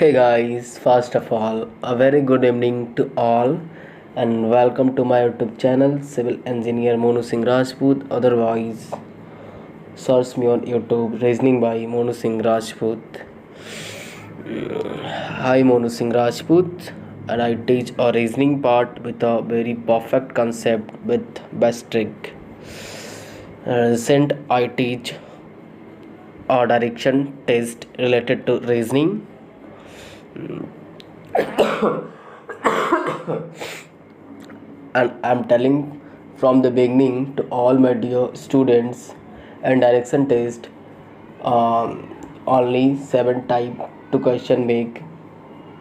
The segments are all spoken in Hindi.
Hey guys, first of all, a very good evening to all and welcome to my YouTube channel Civil Engineer Monu Singh Rajput. Otherwise, search me on YouTube Reasoning by Monu Singh Rajput. Hi Monu Singh Rajput, and I teach a reasoning part with a very perfect concept with best trick. Recent I teach a direction test related to reasoning. And I'm telling from the beginning to all my dear students and direction test, only seven type to question make,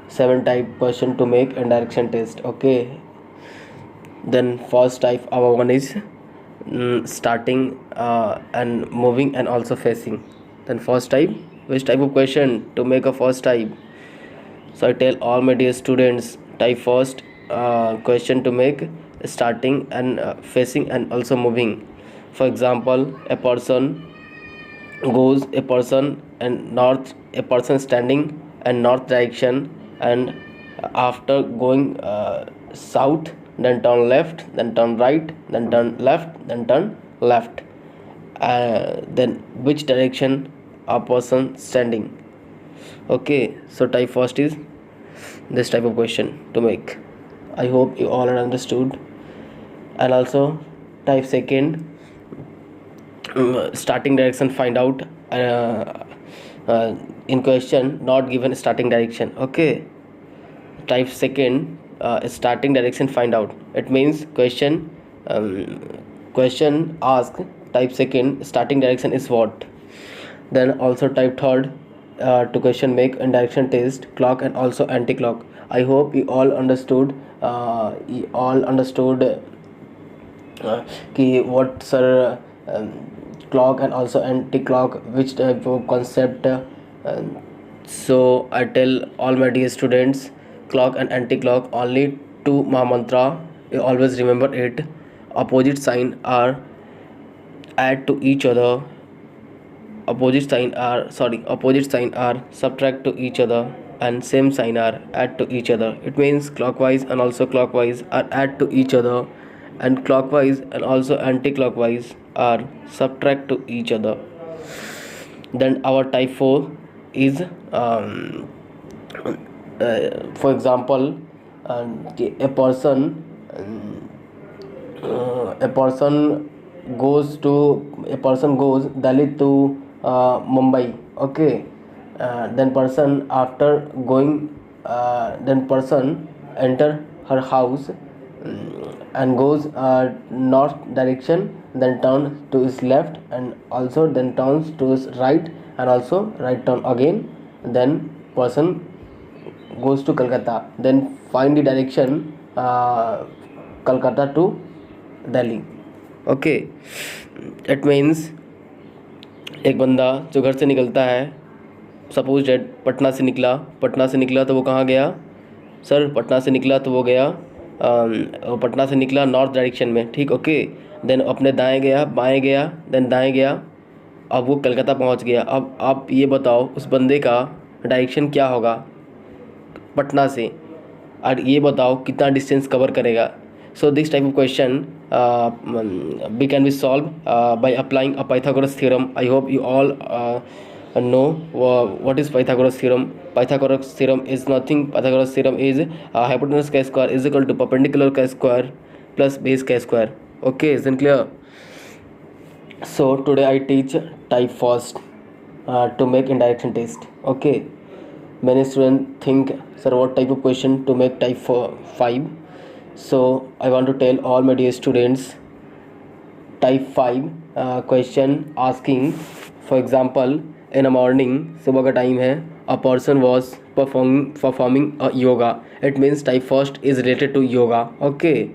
seven type question to make and direction test. Okay, then first type our one is starting and moving and also facing. Then first type, which type of question to make a first type? So I tell all my dear students, type first question to make starting and facing and also moving. For example, a person goes, a person and north, a person standing and north direction, and after going south, then turn left, then turn right, then turn left, then turn left. Then which direction a person standing? Okay, so type first is this type of question to make. I hope you all are understood. And also type second, starting direction find out. In question not given starting direction. Okay, type second, starting direction find out. It means question ask type second starting direction is what. Then also type third, to question make and direction test clock and also anti-clock. I hope you all understood, कि what sir, clock and also anti-clock, which type of concept. So I tell all my dear students, clock and anti-clock only two mantra. You always remember it. Opposite sign are add to each other. Opposite sign are subtract to each other, and same sign are add to each other. It means clockwise and also clockwise are add to each other, and clockwise and also anti-clockwise are subtract to each other. Then our type 4 is, for example, a person goes Delhi to Mumbai. Okay, then person after going, then person enter her house, and goes north direction, then turns to his left, and also then turns to his right, and also right turn again. Then person goes to Kolkata, then find the direction Kolkata to Delhi. Okay, it means एक बंदा जो घर से निकलता है, सपोज डेट पटना से निकला तो वो कहाँ गया सर? पटना से निकला तो वो गया, पटना से निकला नॉर्थ डायरेक्शन में, ठीक. ओके, देन अपने दाएं गया, बाएं गया, देन दाएं गया, अब वो कलकत्ता पहुंच गया. अब आप ये बताओ उस बंदे का डायरेक्शन क्या होगा पटना से, और ये बताओ कितना डिस्टेंस कवर करेगा. So this type of question we can be solved by applying a Pythagoras theorem. I hope you all know what is Pythagoras theorem. Pythagoras theorem is nothing. Pythagoras theorem is hypotenuse k square is equal to perpendicular k square plus base k square. Okay, isn't clear? So today I teach type first to make indirection test. Okay, many students think, sir, what type of question to make type 5? So I want to tell all my dear students, type 5 question asking, for example, in the morning, सुबह का time है, a person was performing a yoga. It means type first is related to yoga. Okay,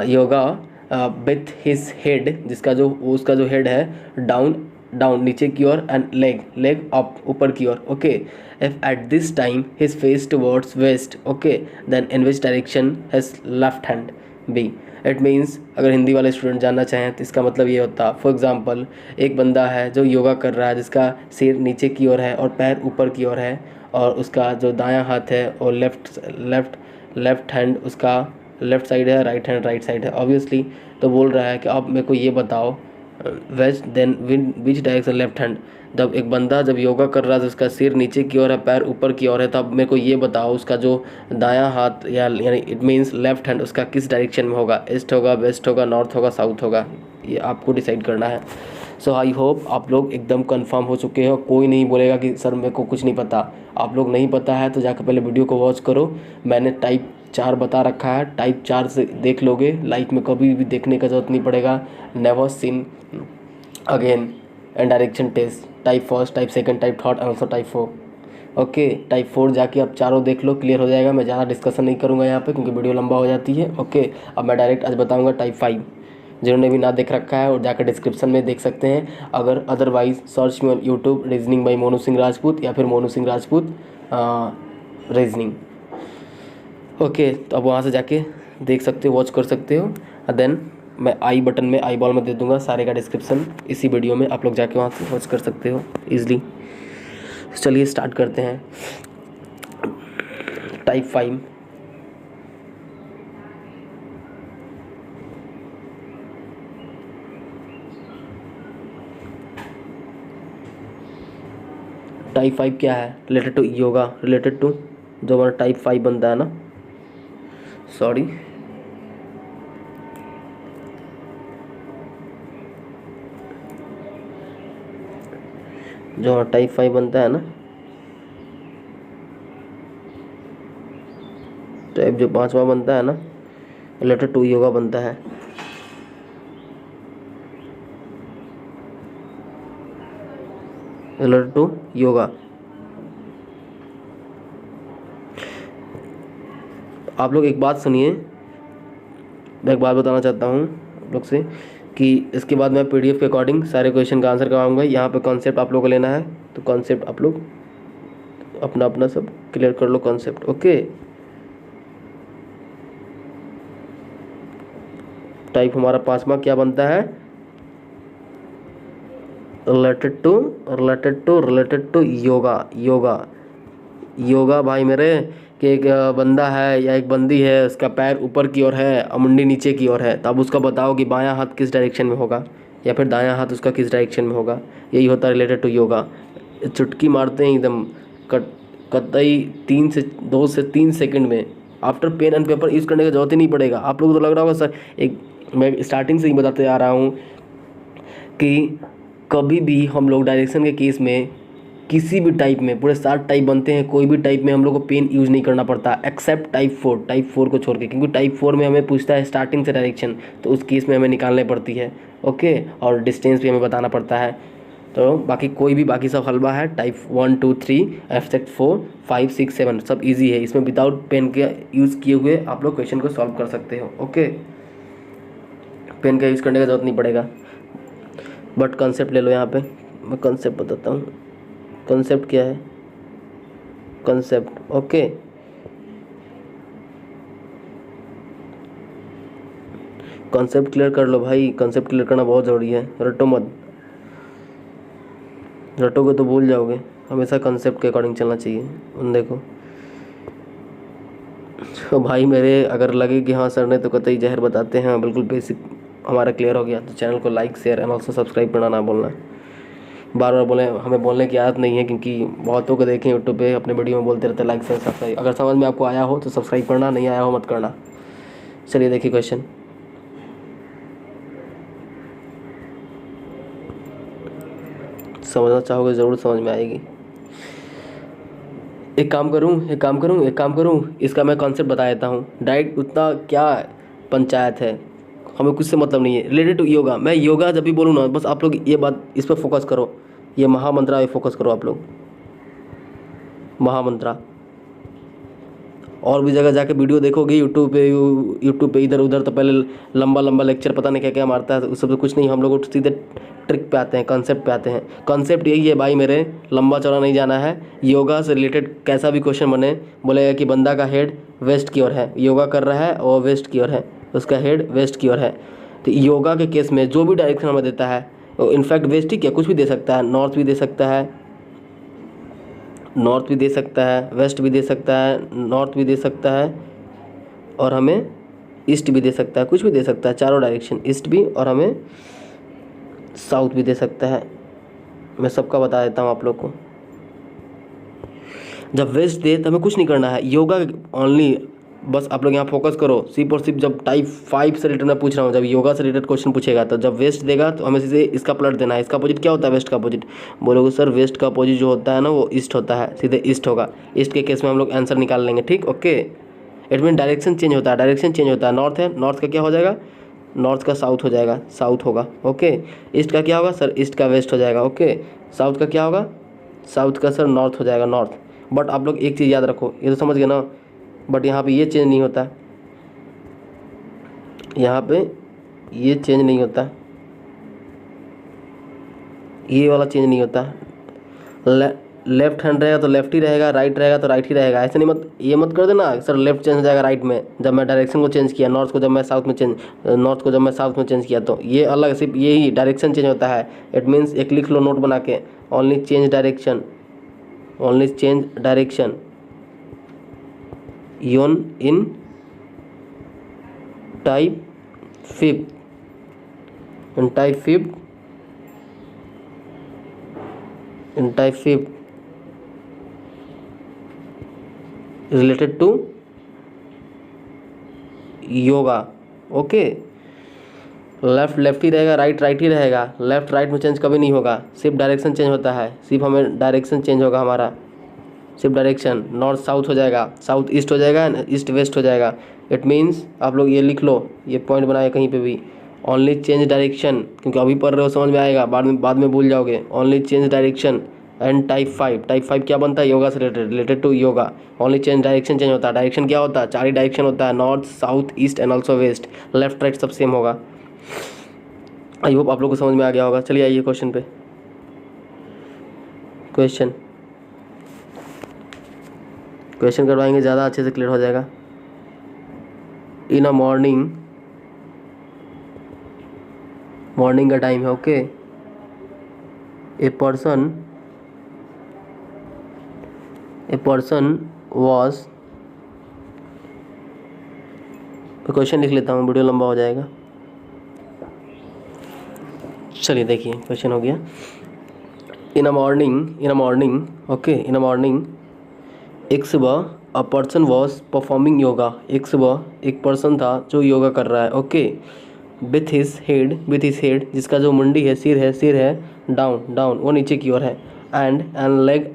yoga with his head, जिसका जो उसका जो head है down नीचे की ओर, and leg up ऊपर की ओर. Okay, if at this time his face towards west, okay, then in which direction his left hand be? It means अगर हिंदी वाले स्टूडेंट जानना चाहें तो इसका मतलब ये होता, फॉर एग्जांपल एक बंदा है जो योगा कर रहा है, जिसका सिर नीचे की ओर है और पैर ऊपर की ओर है, और उसका जो दायां हाथ है और लेफ्ट हैंड उसका लेफ्ट साइड है, राइट हैंड राइट साइड है ऑब्वियसली। तो बोल रहा है कि आप मेरे को ये बताओ west then which direction left hand. जब एक बंदा जब योगा कर रहा है तो उसका सिर नीचे की ओर है, पैर ऊपर की ओर है, तो अब मेरे को ये बताओ उसका जो दायां हाथ या यानी इट मीन्स लेफ्ट हैंड उसका किस डायरेक्शन में होगा, ईस्ट होगा, वेस्ट होगा, नॉर्थ होगा, साउथ होगा, ये आपको डिसाइड करना है। सो आई होप आप लोग एकदम कंफर्म हो चुके हो, कोई नहीं बोलेगा कि सर मेरे को कुछ नहीं पता। आप लोग नहीं पता है तो जाकर पहले वीडियो को वॉच करो, मैंने टाइप 4 बता रखा है, टाइप 4 से देख लोगे, लाइफ में कभी भी देखने का जरूरत नहीं पड़ेगा। Never seen again and direction test, type first, type second, type third and also type 4। Okay, type 4 जाके आप चारों देख लो, क्लियर हो जाएगा। मैं ज़्यादा डिस्कशन नहीं करूँगा यहाँ पे क्योंकि वीडियो लंबा हो जाती है। ओके, अब मैं डायरेक्ट आज बताऊँगा टाइप 5, जिन्होंने भी ना देख रखा है और जाकर डिस्क्रिप्शन में देख सकते हैं। अगर अदरवाइज सर्च में YouTube reasoning by Monu Singh Rajput या फिर मोनू सिंह राजपूत रीजनिंग। ओके, तो अब वहाँ से जाके देख सकते हो, वॉच कर सकते हो। देन मैं आई बटन में, आई बॉल में दे दूंगा सारे का डिस्क्रिप्शन इसी वीडियो में, आप लोग जाके वहाँ से वॉच कर सकते हो ईजिली। चलिए स्टार्ट करते हैं। टाइप 5, टाइप 5 क्या है? Related to yoga, related to जो हमारा टाइप 5 बनता है ना, सॉरी जो हमारा टाइप 5 बनता है ना, टाइप जो 5वां बनता है ना, रिलेटेड टू योगा बनता है। Related to yoga. आप लोग एक बात सुनिए, मैं एक बात बताना चाहता हूँ आप लोग से कि इसके बाद मैं पीडीएफ के अकॉर्डिंग सारे क्वेश्चन का आंसर करवाऊँगा। यहाँ पे कॉन्सेप्ट आप लोगों को लेना है, तो कॉन्सेप्ट आप लोग अपना अपना सब क्लियर कर लो कॉन्सेप्ट। ओके, टाइप हमारा 5वां क्या बनता है? Related to yoga. योगा भाई मेरे, कि एक बंदा है या एक बंदी है, उसका पैर ऊपर की ओर है और मुंडी नीचे की ओर है, तो अब उसका बताओ कि बायां हाथ किस डायरेक्शन में होगा या फिर दायां हाथ उसका किस डायरेक्शन में होगा। यही होता है रिलेटेड टू योगा। चुटकी मारते हैं एकदम कतई 2 से 3 सेकंड में। After pen and paper use करने का जरूरत ही नहीं पड़ेगा। आप लोगों को तो लग रहा होगा सर, एक मैं स्टार्टिंग से ही बताते आ रहा हूँ कि कभी भी हम लोग डायरेक्शन के केस में किसी भी टाइप में, पूरे 7 टाइप बनते हैं, कोई भी टाइप में हम लोग को पेन यूज़ नहीं करना पड़ता एक्सेप्ट टाइप 4 को छोड़ के, क्योंकि टाइप 4 में हमें पूछता है स्टार्टिंग से डायरेक्शन, तो उस केस में हमें निकालनी पड़ती है। ओके, और डिस्टेंस भी हमें बताना पड़ता है। तो बाकी सब हलवा है। टाइप 1 2 3 एब्स्ट्रैक्ट 4 5 6 7 सब इजी है। इसमें विदाउट पेन के यूज़ किए हुए आप लोग क्वेश्चन को सॉल्व कर सकते हो। ओके, पेन का यूज़ करने का जरूरत नहीं पड़ेगा, बट कॉन्सेप्ट ले लो। यहाँ पे मैं कॉन्सेप्ट बताता हूँ। कॉन्सेप्ट क्या है? कॉन्सेप्ट ओके, कॉन्सेप्ट क्लियर कर लो भाई, कॉन्सेप्ट क्लियर करना बहुत ज़रूरी है। रटो मत, रटोगे तो भूल जाओगे। हमेशा कॉन्सेप्ट के अकॉर्डिंग चलना चाहिए। देखो तो भाई मेरे, अगर लगे कि हाँ सर ने तो कतई जहर बताते हैं, बिल्कुल बेसिक हमारा क्लियर हो गया, तो चैनल को like share and also subscribe करना ना भूलना। बार बार बोले, हमें बोलने की आदत नहीं है, क्योंकि बहुतों को देखें यूट्यूब पे अपने वीडियो में बोलते रहते हैं लाइक शेयर सब्सक्राइब। अगर समझ में आपको आया हो तो सब्सक्राइब करना, नहीं आया हो मत करना। चलिए देखिए क्वेश्चन। समझना चाहोगे ज़रूर समझ में आएगी। एक काम करूं, इसका मैं कॉन्सेप्ट बता देता हूँ डायरेक्ट। उतना क्या पंचायत है, हमें कुछ से मतलब नहीं है। रिलेटेड टू योगा, मैं योगा जब भी बोलूँ ना, बस आप लोग ये बात इस पर फोकस करो, ये महामंत्रा पे फोकस करो आप लोग। महामंत्रा और भी जगह जाके वीडियो देखोगे यूट्यूब पे इधर उधर, तो पहले लंबा लंबा लेक्चर पता नहीं क्या क्या मारता है, तो उस सब से कुछ नहीं। हम लोग सीधे ट्रिक पे आते हैं, कॉन्सेप्ट पे आते हैं। कॉन्सेप्ट यही है भाई मेरे, लंबा चौड़ा नहीं जाना है। योगा से रिलेटेड कैसा भी क्वेश्चन बने, बोलेगा कि बंदा का हेड वेस्ट की ओर है, योगा कर रहा है और वेस्ट की ओर है, उसका हेड वेस्ट की ओर है। तो योगा के केस में जो भी डायरेक्शन हमें देता है वो इनफैक्ट वेस्ट ही क्या कुछ भी दे सकता है, नॉर्थ भी दे सकता है, नॉर्थ भी दे सकता है, वेस्ट भी दे सकता है, नॉर्थ भी दे सकता है और हमें ईस्ट भी दे सकता है, कुछ भी दे सकता है, चारों डायरेक्शन, ईस्ट भी और हमें साउथ भी दे सकता है। मैं सबका बता देता हूँ आप लोग को। जब वेस्ट दे तो हमें कुछ नहीं करना है, योगा ओनली, बस आप लोग यहाँ फोकस करो। सिर्फ और सिर्फ जब टाइप 5 से रिलेटेड मैं पूछ रहा हूँ, जब योगा से रिलेटेड क्वेश्चन पूछेगा तो जब वेस्ट देगा तो हमें सीधे इसका पलट देना है। इसका अपोजिट क्या होता है? वेस्ट का अपोजिट। बोलोगे सर वेस्ट का अपोजिट जो होता है ना वो ईस्ट होता है, सीधे ईस्ट होगा। ईस्ट के केस में हम लोग आंसर निकाल लेंगे, ठीक, okay. It mean direction change होता है, डायरेक्शन चेंज होता है। नॉर्थ है, नॉर्थ का क्या हो जाएगा? नॉर्थ का साउथ हो जाएगा, साउथ होगा, ओके। ईस्ट का क्या होगा सर? ईस्ट का वेस्ट हो जाएगा, ओके। साउथ का क्या होगा? साउथ का सर नॉर्थ हो जाएगा, नॉर्थ। बट आप लोग एक चीज़ याद रखो, ये तो समझ गए ना, बट यहाँ पे ये चेंज नहीं होता, यहाँ पे ये चेंज नहीं होता, ये वाला चेंज नहीं होता। लेफ्ट हैंड रहेगा तो लेफ्ट ही रहेगा, राइट रहेगा तो राइट ही रहेगा। ऐसे नहीं, मत ये मत कर देना सर लेफ्ट चेंज हो जाएगा राइट में। जब मैं डायरेक्शन को चेंज किया, नॉर्थ को जब मैं साउथ में चेंज, नॉर्थ को जब मैं साउथ में चेंज किया, तो ये अलग, सिर्फ यही डायरेक्शन चेंज होता है। इट मीन्स एक लिख लो नोट बना के, only change direction, only change direction योन in type 5, in type 5, in type 5 related to yoga, okay. Left left ही रहेगा, राइट राइट ही रहेगा, लेफ्ट राइट में चेंज कभी नहीं होगा, सिर्फ डायरेक्शन चेंज होता है, सिर्फ हमें डायरेक्शन चेंज होगा हमारा, सिर्फ डायरेक्शन। नॉर्थ साउथ हो जाएगा, साउथ ईस्ट हो जाएगा, ईस्ट वेस्ट हो जाएगा। इट मीन्स आप लोग ये लिख लो, ये पॉइंट बनाए कहीं पे भी, ओनली चेंज डायरेक्शन, क्योंकि अभी पढ़ रहे हो समझ में आएगा, बाद में भूल जाओगे। Only change direction and type 5, type 5 क्या बनता है? योगा से related to yoga. Only change direction change होता है। डायरेक्शन क्या होता है? 4 ही डायरेक्शन होता है, north south east and also west. Left right सब सेम होगा। आई होप आप लोग को समझ में आ गया होगा। चलिए आइए क्वेश्चन पे। क्वेश्चन करवाएंगे, ज़्यादा अच्छे से क्लियर हो जाएगा। इन अ मॉर्निंग का टाइम है, okay. A person was, question लिख लेता हूँ, वीडियो लंबा हो जाएगा। चलिए देखिए क्वेश्चन हो गया। In a morning okay, in a morning एक सुबह a person was performing yoga, एक सुबह एक पर्सन था जो योगा कर रहा है, ओके। विथ हिज हेड, जिसका जो मुंडी है, सिर है डाउन, वो नीचे की ओर है। एंड लेग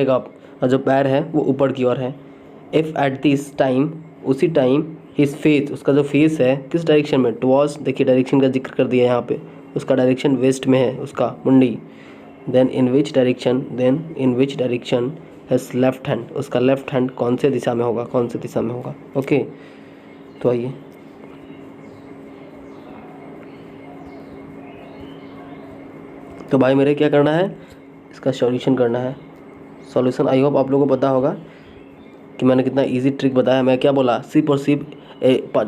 अप, और जो पैर है वो ऊपर की ओर है। इफ़ एट दिस टाइम, उसी टाइम, हिज फेस, उसका जो फेस है किस डायरेक्शन में? टुवर्ड्स, देखिए डायरेक्शन का जिक्र कर दिया यहाँ पे, उसका डायरेक्शन वेस्ट में है उसका मुंडी। Then in which direction has left hand, उसका लेफ्ट हैंड कौन से दिशा में होगा, ओके। तो आइए, तो भाई मेरे क्या करना है? इसका सॉल्यूशन करना है। सॉल्यूशन आई होप आप लोगों को पता होगा कि मैंने कितना इजी ट्रिक बताया। मैं क्या बोला? सिर्फ और सिर्फ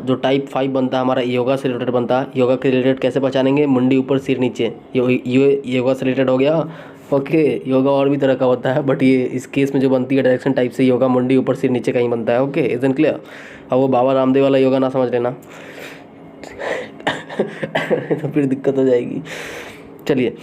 जो टाइप 5 बनता है हमारा, योगा से रिलेटेड बनता है। योगा के रिलेटेड कैसे पहचानेंगे? मुंडी ऊपर सिर नीचे, ये योगा से रिलेटेड हो गया, ओके। योगा और भी तरह का होता है, बट ये इस केस में जो बनती है डायरेक्शन टाइप से योगा, मुंडी ऊपर सिर नीचे कहीं बनता है, ओके। Is an clear? अब वो बाबा रामदेव वाला योगा ना समझ लेना तो फिर दिक्कत हो जाएगी। चलिए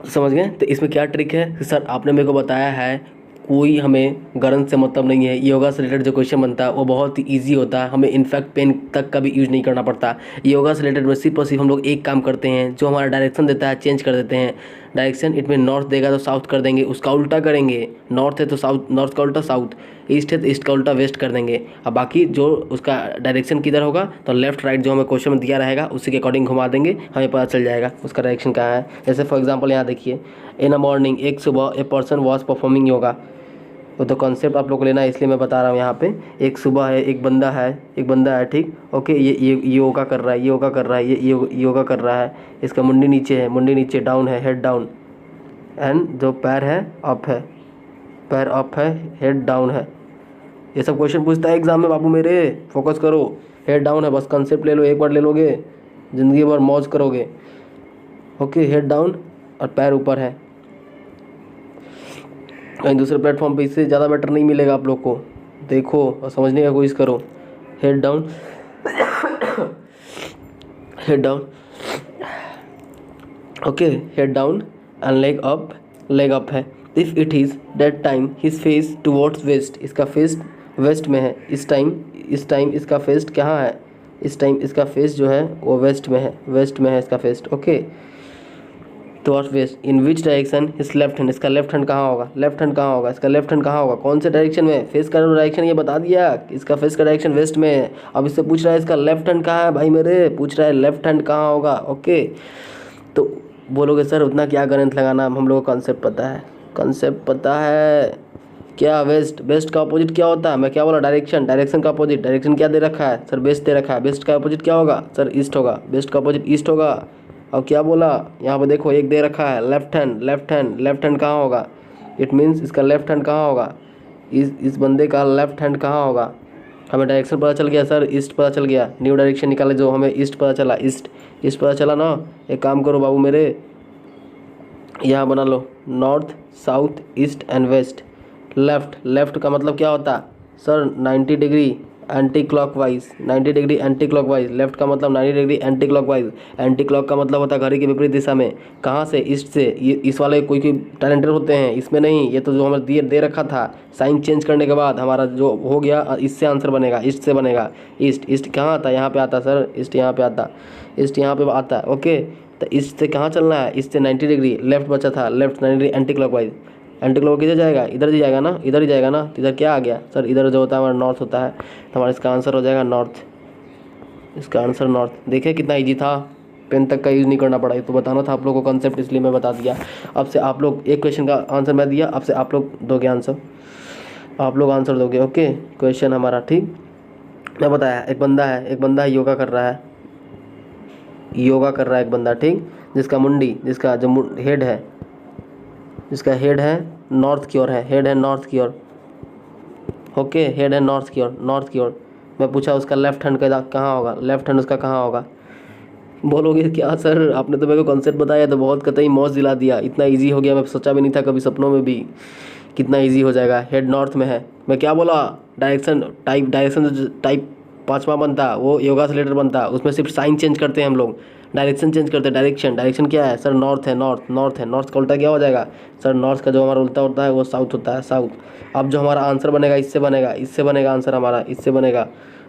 समझ गए? तो इसमें क्या ट्रिक है सर? आपने मेरे को बताया है कोई हमें गरज से मतलब नहीं है। योगा से रिलेटेड जो क्वेश्चन बनता है वो बहुत ही ईजी होता है, हमें इनफैक्ट पेन तक का भी यूज़ नहीं करना पड़ता। योगा से रिलेटेड में सिर्फ और सिर्फ हम लोग एक काम करते हैं, जो हमारा डायरेक्शन देता है चेंज कर देते हैं। डायरेक्शन इट में नॉर्थ देगा तो साउथ कर देंगे, उसका उल्टा करेंगे। नॉर्थ है तो साउथ, नॉर्थ का उल्टा साउथ, ईस्ट है तो ईस्ट का उल्टा वेस्ट कर देंगे। अब बाकी जो उसका डायरेक्शन किधर होगा तो लेफ्ट राइट जो हमें क्वेश्चन में दिया रहेगा उसी के अकॉर्डिंग घुमा देंगे, हमें पता चल जाएगा उसका डायरेक्शन कहाँ है। जैसे फॉर एग्जाम्पल यहाँ देखिए, इन अ मॉर्निंग, एक सुबह a person was performing yoga. वो तो कॉन्सेप्ट आप लोग को लेना है, इसलिए मैं बता रहा हूँ यहाँ पे। एक सुबह है, एक बंदा है, ठीक, ओके। ये योगा कर रहा है, ये योगा कर रहा है। इसका मुंडी नीचे डाउन है, हेड डाउन, एंड जो पैर अप है, हेड डाउन है, ये सब क्वेश्चन पूछता है एग्जाम में बाबू मेरे, फोकस करो। हेड डाउन है, बस कंसेप्ट ले लो, एक बार ले लोगे ज़िंदगी भर मौज करोगे। ओके, हेड डाउन और पैर ऊपर है। कहीं दूसरे प्लेटफॉर्म पे इससे ज़्यादा बेटर नहीं मिलेगा आप लोग को। देखो और समझने का कोशिश करो। Head down, head down, okay, head down and leg up है। If it is that time his face towards west, इसका फेस वेस्ट में है। इस टाइम इसका फेस कहाँ है? इस टाइम इसका फेस जो है वो वेस्ट में है, वेस्ट में है इसका face. Okay, towards waste. In which direction his left hand, इसका लेफ्ट हैंड कहाँ होगा? लेफ्ट हैंड कहाँ होगा? इसका लेफ्ट हैंड कहाँ होगा? कौन से डायरेक्शन में? फेस का डायरेक्शन ये बता दिया, इसका फेस का डायरेक्शन वेस्ट में है। अब इससे पूछ रहा है इसका लेफ्ट हैंड कहाँ है भाई मेरे, पूछ रहा है लेफ्ट हैंड कहाँ होगा। ओके, तो बोलोगे सर उतना क्या गणित लगाना, हम लोग को कॉन्सेप्ट पता है, कॉन्सेप्ट पता है क्या? वेस्ट, वेस्ट का अपोजिट क्या होता है? मैं क्या बोला? डायरेक्शन, डायरेक्शन का अपोजिट, डायरेक्शन क्या दे रखा है सर? वेस्ट दे रखा है। वेस्ट का अपोजिट क्या होगा सर? ईस्ट होगा। वेस्ट का अपोजिट ईस्ट होगा। और क्या बोला यहाँ पर? देखो एक दे रखा है left hand, left hand, left hand कहाँ होगा? इट मीन्स इसका लेफ्ट हैंड कहाँ होगा? इस बंदे का लेफ्ट हैंड कहाँ होगा? हमें डायरेक्शन पता चल गया सर, ईस्ट पता चल गया। न्यू डायरेक्शन निकाले जो हमें ईस्ट पता चला, ईस्ट पता चला ना। एक काम करो बाबू मेरे, यहाँ बना लो north, south, east and west. Left का मतलब क्या होता है sir? 90 degree anti clockwise, 90 degree anti clockwise. Left का मतलब 90 degree anti clockwise. Anti clock का मतलब होता है घड़ी के विपरीत दिशा में। कहाँ से? ईस्ट से। ये इस वाले कोई टैलेंटेड होते हैं, इसमें नहीं। ये तो जो हमें दे रखा था, साइन चेंज करने के बाद हमारा जो हो गया, इससे आंसर बनेगा, ईस्ट से बनेगा। ईस्ट कहाँ आता है? यहाँ पे आता सर, ईस्ट यहाँ पे आता, ईस्ट यहाँ पे आता है। ओके, तो ईस्ट से कहाँ चलना है? ईस्ट से 90 डिग्री। लेफ्ट बचा था, left 90 degree anti clockwise. Anti clock किधर जाएगा? इधर ही जाएगा ना, इधर ही जाएगा ना। तो इधर क्या आ गया सर? इधर जो होता है हमारा नॉर्थ होता है, तो हमारा इसका आंसर हो जाएगा नॉर्थ। इसका आंसर नॉर्थ। देखिए कितना इजी था, पेन तक का यूज़ नहीं करना पड़ा। तो बताना था आप लोगों को कॉन्सेप्ट, इसलिए मैं बता दिया। अब से आप लोग, एक क्वेश्चन का आंसर मैं दिया, अब से आप लोग दोगे आंसर, आप लोग आंसर दोगे। ओके, क्वेश्चन हमारा ठीक मैं बताया। एक बंदा है योगा कर रहा है, एक बंदा ठीक, जिसका मुंडी, जिसका जो हेड है, जिसका हेड है नॉर्थ की ओर है, हेड है नॉर्थ की ओर। ओके, हेड है नॉर्थ की ओर। मैं पूछा उसका लेफ्ट हैंड का कहाँ होगा? लेफ्ट हैंड उसका कहाँ होगा? बोलोगे क्या सर आपने तो मेरे को कॉन्सेप्ट बताया, तो बहुत कतई मौज दिला दिया। इतना इजी हो गया, मैं सोचा भी नहीं था कभी सपनों में भी कितना इजी हो जाएगा। हेड नॉर्थ में है। मैं क्या बोला? डायरेक्शन टाइप 5वां बनता, वो योगा से रिलेटेड बनता। उसमें सिर्फ साइन चेंज करते हैं हम लोग, डायरेक्शन चेंज करते हैं। डायरेक्शन क्या है सर? नॉर्थ है, नॉर्थ का उल्टा क्या हो जाएगा सर? नॉर्थ का जो हमारा उल्टा होता है वो साउथ होता है, साउथ। अब जो हमारा आंसर बनेगा, इससे बनेगा आंसर हमारा, इससे बनेगा।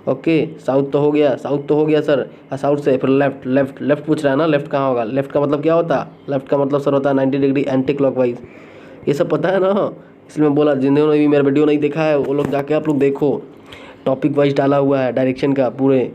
ओके, साउथ तो हो गया सर। साउथ से फिर लेफ्ट पूछ रहा है ना, लेफ्ट कहाँ होगा? लेफ्ट का मतलब क्या होता है? लेफ्ट का मतलब सर होता है 90 डिग्री एंटी क्लॉकवाइज। ये सब पता है ना, इसलिए मैं बोला जिन्होंने भी मेरा वीडियो नहीं देखा है वो लोग जाके आप लोग देखो, टॉपिक वाइज डाला हुआ है डायरेक्शन का, पूरे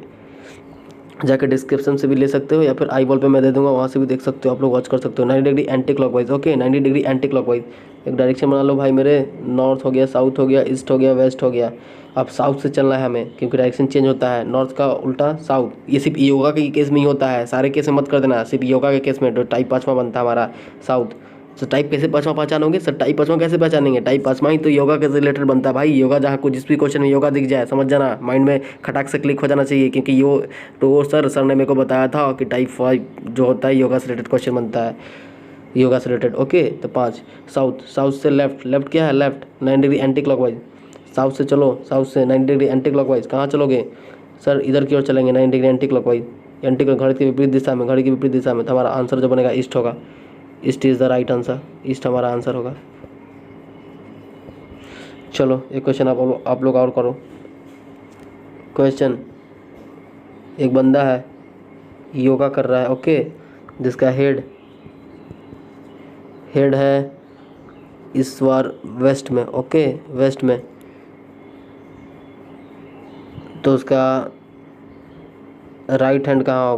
जाकर डिस्क्रिप्शन से भी ले सकते हो, या फिर आई बॉल पे मैं दे दूंगा, वहाँ से भी देख सकते हो, आप लोग वॉच कर सकते हो। 90 degree anti clockwise. Okay, 90 degree anti clockwise. एक डायरेक्शन बना लो भाई मेरे, नॉर्थ हो गया, साउथ हो गया, ईस्ट हो गया, वेस्ट हो गया। अब साउथ से चलना है हमें, क्योंकि डायरेक्शन चेंज होता है, नॉर्थ का उल्टा साउथ। ये सिर्फ योगा के केस में ही होता है, सारे केस में मत कर देना, सिर्फ योगा के केस में। जो टाइप 5वां बनता है हमारा साउथ। तो टाइप कैसे 5वां पहचानोगे सर? टाइप 5वां कैसे पहचानेंगे? टाइप 5वां ही तो योगा के रिलेटेड बनता है भाई। योगा जहाँ को जिस भी क्वेश्चन में योगा दिख जाए, समझ जाना, माइंड में खटाक से क्लिक हो जाना चाहिए। क्योंकि तो वो सर ने मेरे को बताया था कि टाइप 5 जो होता है योगा से रिलेटेड क्वेश्चन बनता है, योगा से रिलेटेड। ओके, तो 5 साउथ से लेफ्ट क्या है? Left 90 degree anti clockwise. South से चलो, साउथ से 90 डिग्री एंटी क्लॉकवाइज। कहाँ चलोगे सर? इधर की ओर चलेंगे, 90 डिग्री एंटी क्लॉकवाइज। घड़ी के विपरीत दिशा में। तो हमारा आंसर जो बनेगा ईस्ट होगा। East is the right answer, east हमारा आंसर होगा। चलो एक क्वेश्चन आप लोग और करो। क्वेश्चन, एक बंदा है योगा कर रहा है, ओके, जिसका हेड है इस बार वेस्ट में। ओके, वेस्ट में। तो उसका राइट हैंड कहाँ